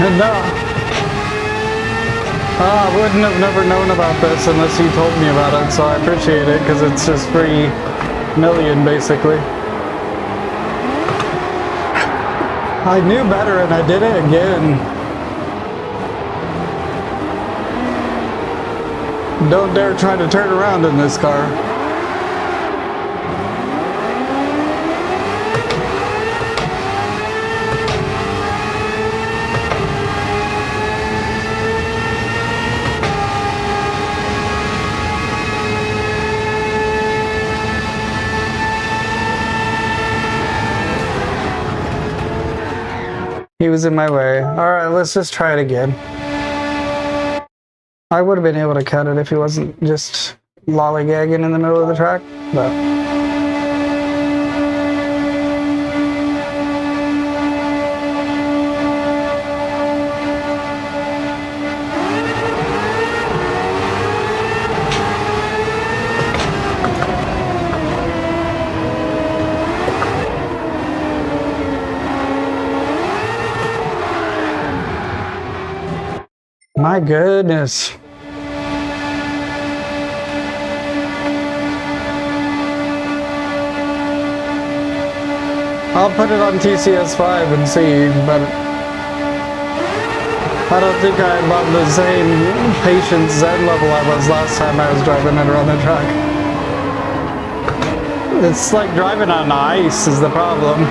No. I wouldn't have never known about this unless you told me about it, so I appreciate it because it's just free million basically. I knew better and I did it again. Don't dare try to turn around in this car. He was in my way. Alright, let's just try it again. I would have been able to cut it if he wasn't just lollygagging in the middle of the track, but... My goodness. I'll put it on TCS5 and see, but I don't think I'm on the same patience zen level I was last time I was driving it around the track. It's like driving on ice is the problem.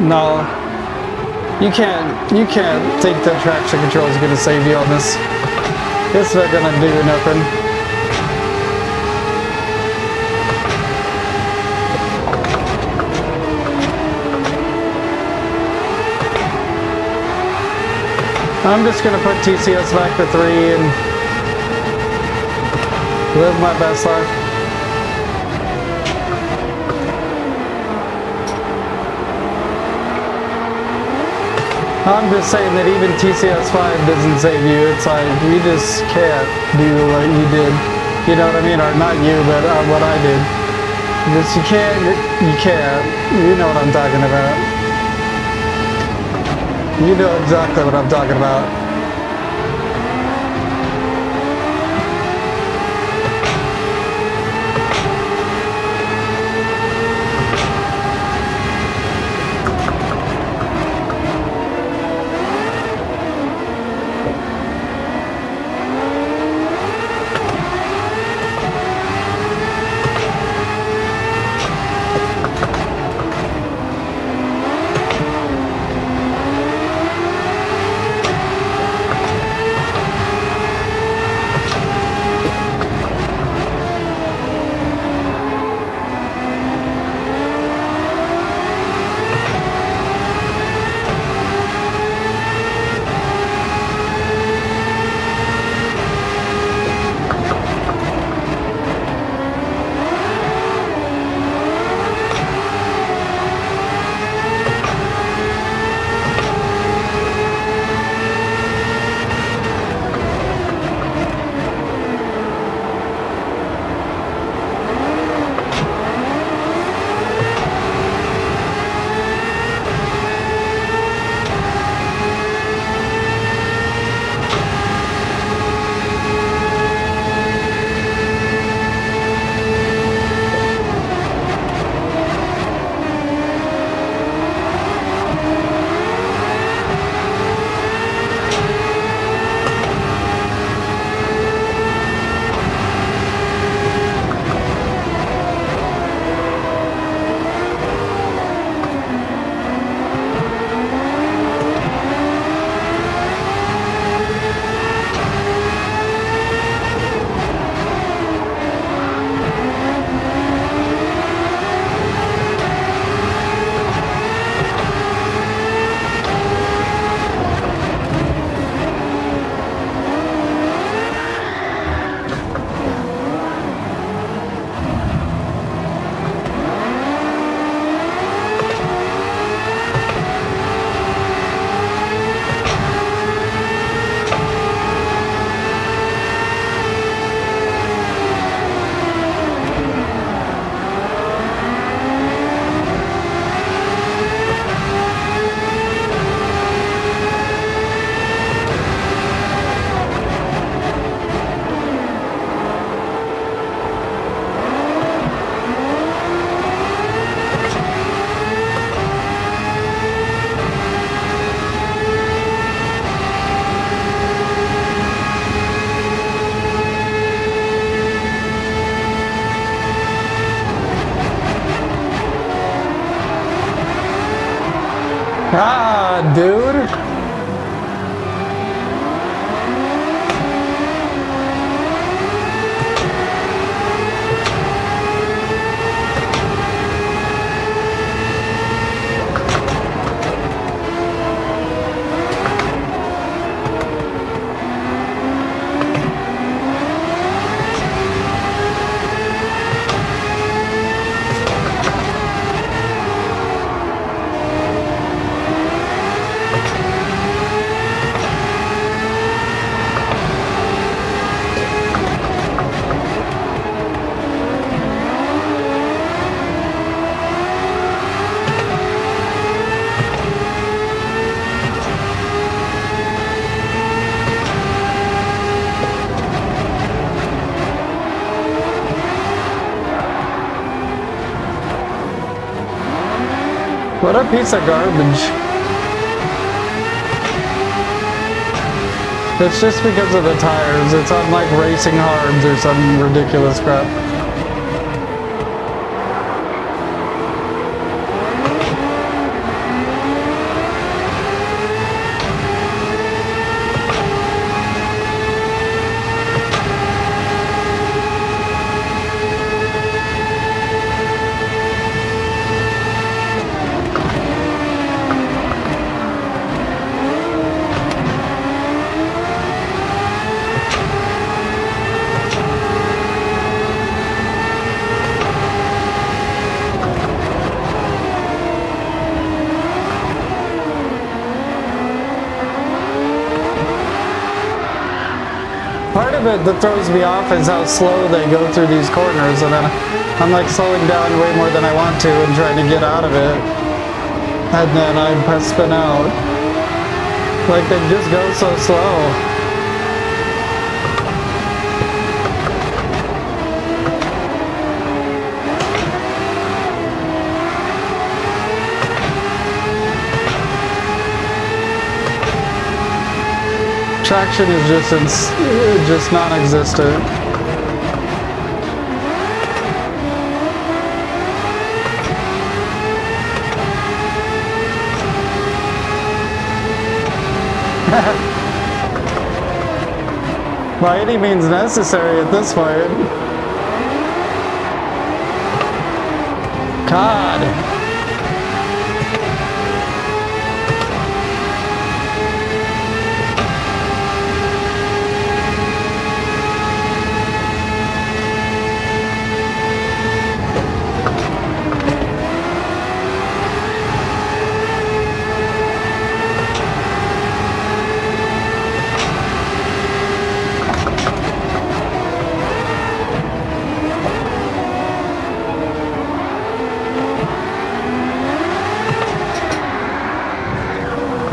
No. You can't think that traction control is gonna save you on this. It's not gonna do nothing. I'm just gonna put TCS back to 3 and live my best life. I'm just saying that even TCS 5 doesn't save you. It's like, you just can't do what you did. You know what I mean? Or not you, but what I did. Just you can't. You know what I'm talking about. You know exactly what I'm talking about. Ah, dude. What a piece of garbage. It's just because of the tires. It's on like racing hards or some ridiculous crap. of it that throws me off is how slow they go through these corners, and then I'm like slowing down way more than I want to and trying to get out of it, and then I spin out. Like they just go so slow. Traction is just non-existent. By any means necessary at this point. God.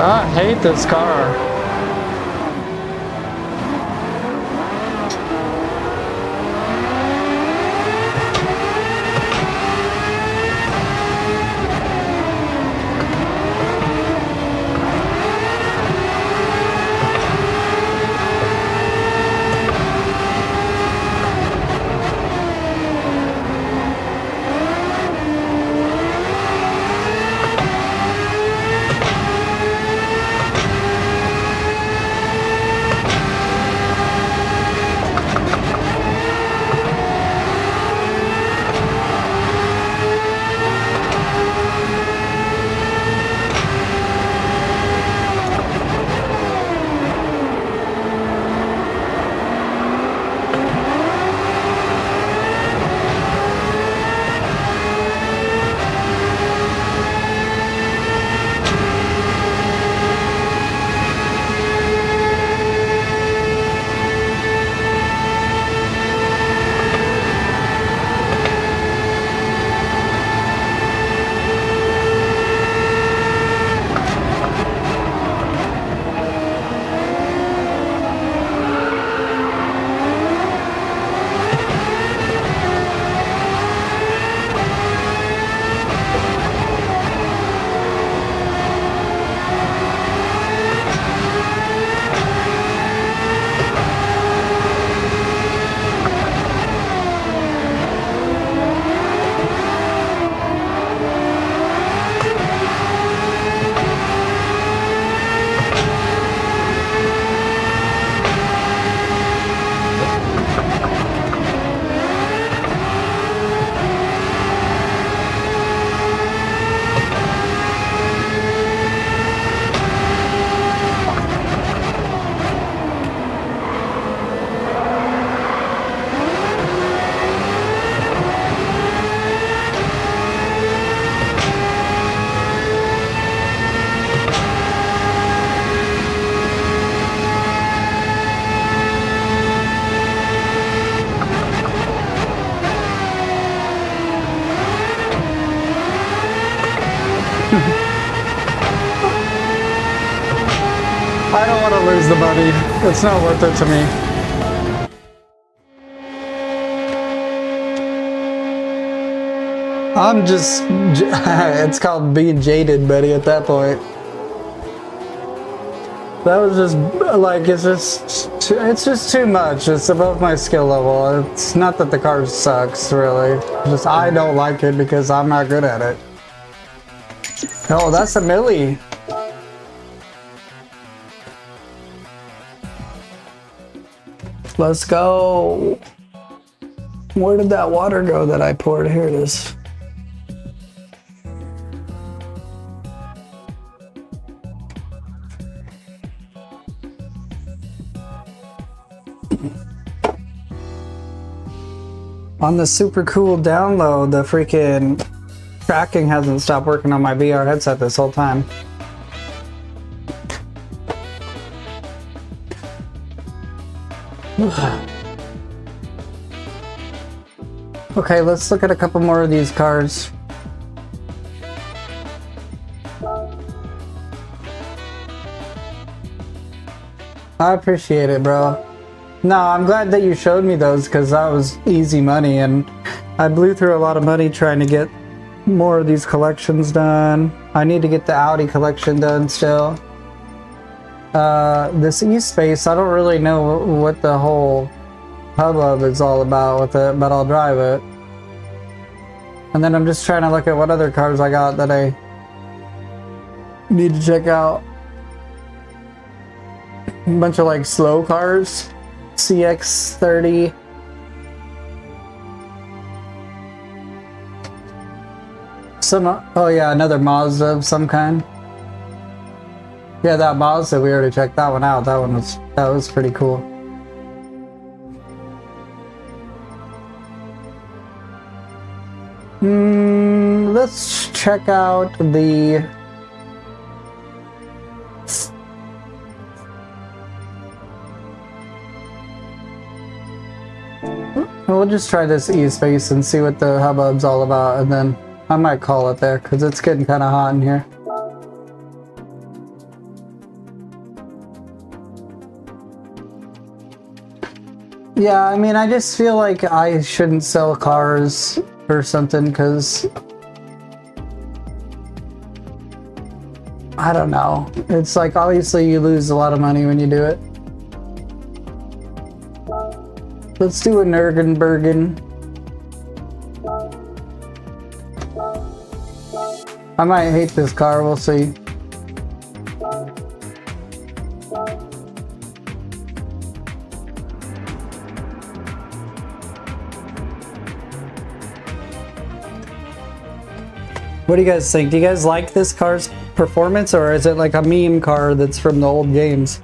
I hate this car. I don't want to lose the money. It's not worth it to me. I'm just, it's called being jaded, buddy, at that point. That was just, like, it's just too much. It's above my skill level. It's not that the car sucks, really. Just, I don't like it because I'm not good at it. Oh, that's a milli. Let's go. Where did that water go that I poured? Here it is. On the super cool download, the freaking tracking hasn't stopped working on my VR headset this whole time. Okay, let's look at a couple more of these cars. I appreciate it, bro. No, I'm glad that you showed me those because that was easy money, and I blew through a lot of money trying to get more of these collections done. I need to get the Audi collection done still. This E-Space, I don't really know what the whole hubbub is all about with it, but I'll drive it. And then I'm just trying to look at what other cars I got that I need to check out. A bunch of like slow cars. CX-30. Oh yeah, another Mazda of some kind. Yeah, that Mazda, we already checked that one out. That was pretty cool. Let's check out the we'll just try this E-Space and see what the hubbub's all about, and then I might call it there because it's getting kind of hot in here. Yeah, I mean, I just feel like I shouldn't sell cars or something because I don't know. It's like obviously you lose a lot of money when you do it. Let's do a Nürburgring. I might hate this car, we'll see. What do you guys think? Do you guys like this car's performance, or is it like a meme car that's from the old games?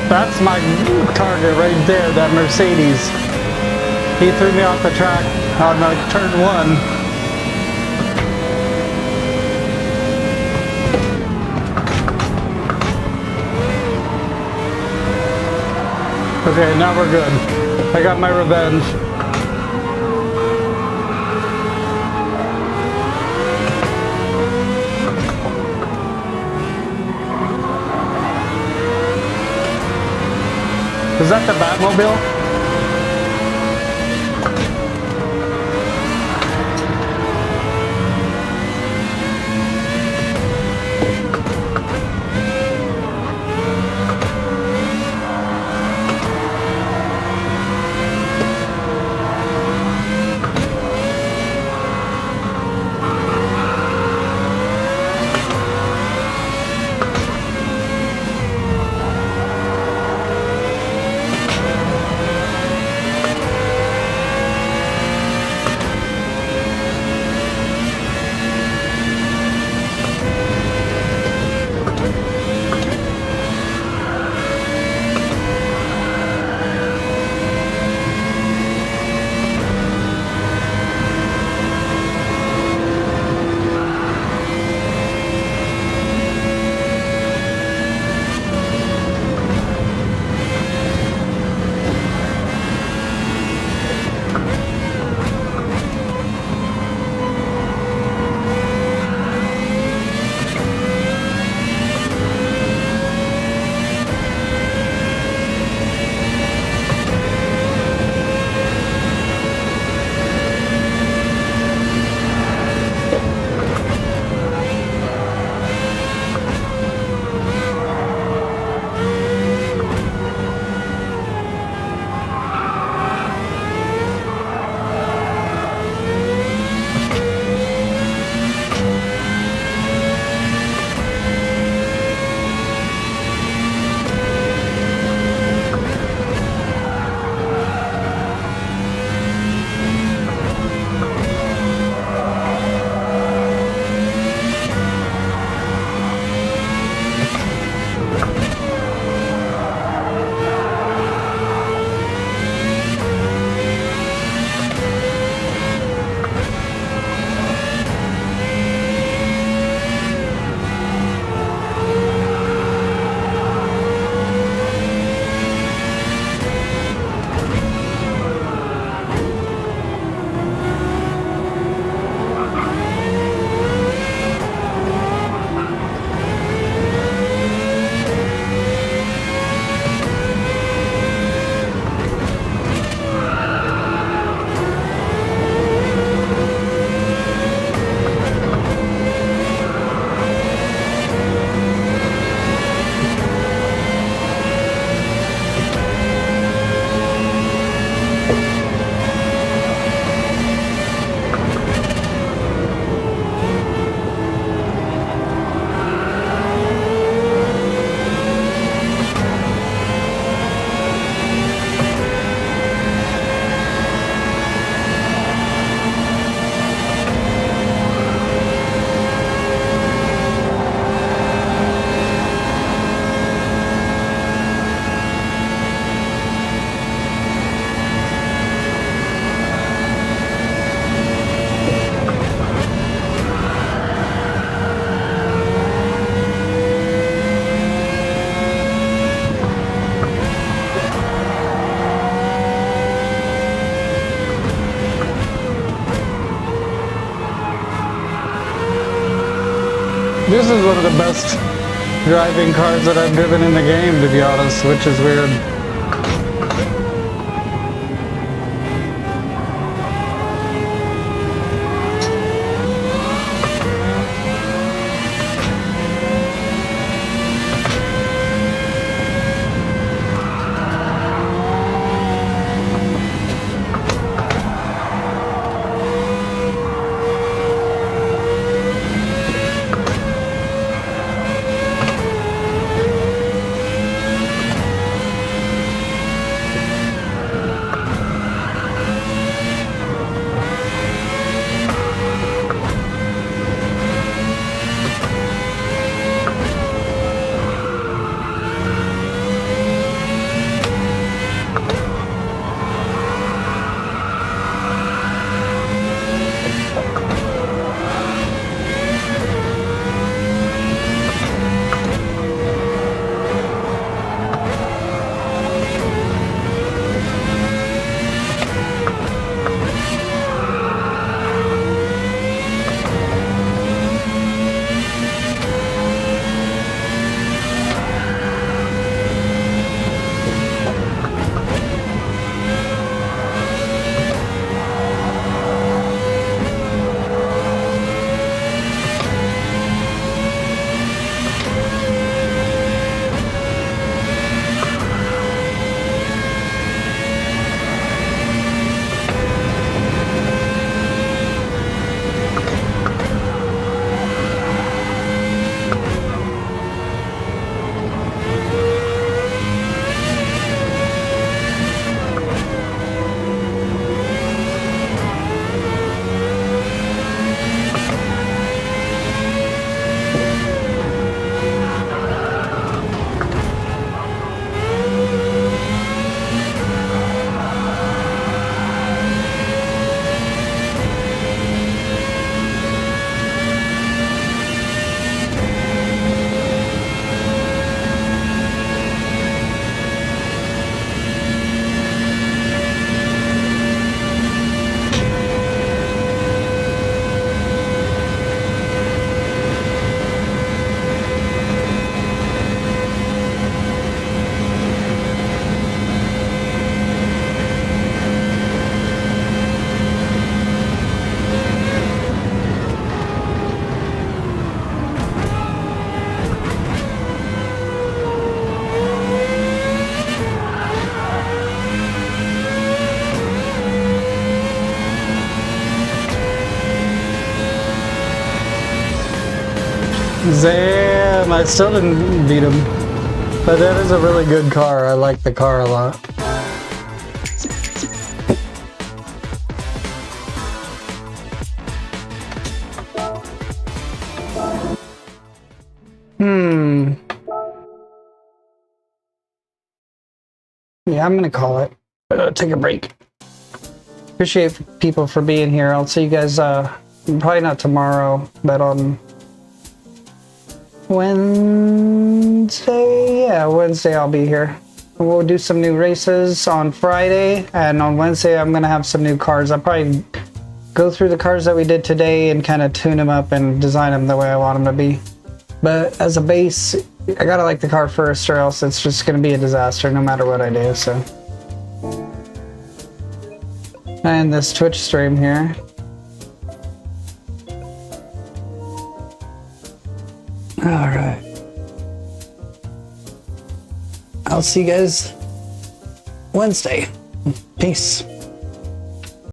That's my target right there, that Mercedes. He threw me off the track on like turn 1. Okay, now we're good. I got my revenge. Is that the Batmobile? This is one of the best driving cars that I've driven in the game, to be honest, which is weird. Damn, I still didn't beat him. But that is a really good car. I like the car a lot. Yeah, I'm gonna call it. Take a break. Appreciate people for being here. I'll see you guys, probably not tomorrow, but on Wednesday? Yeah, Wednesday I'll be here. We'll do some new races on Friday, and on Wednesday I'm gonna have some new cars. I'll probably go through the cars that we did today and kind of tune them up and design them the way I want them to be. But as a base, I gotta like the car first, or else it's just gonna be a disaster no matter what I do, so. And this Twitch stream here. Alright. I'll see you guys Wednesday. Peace.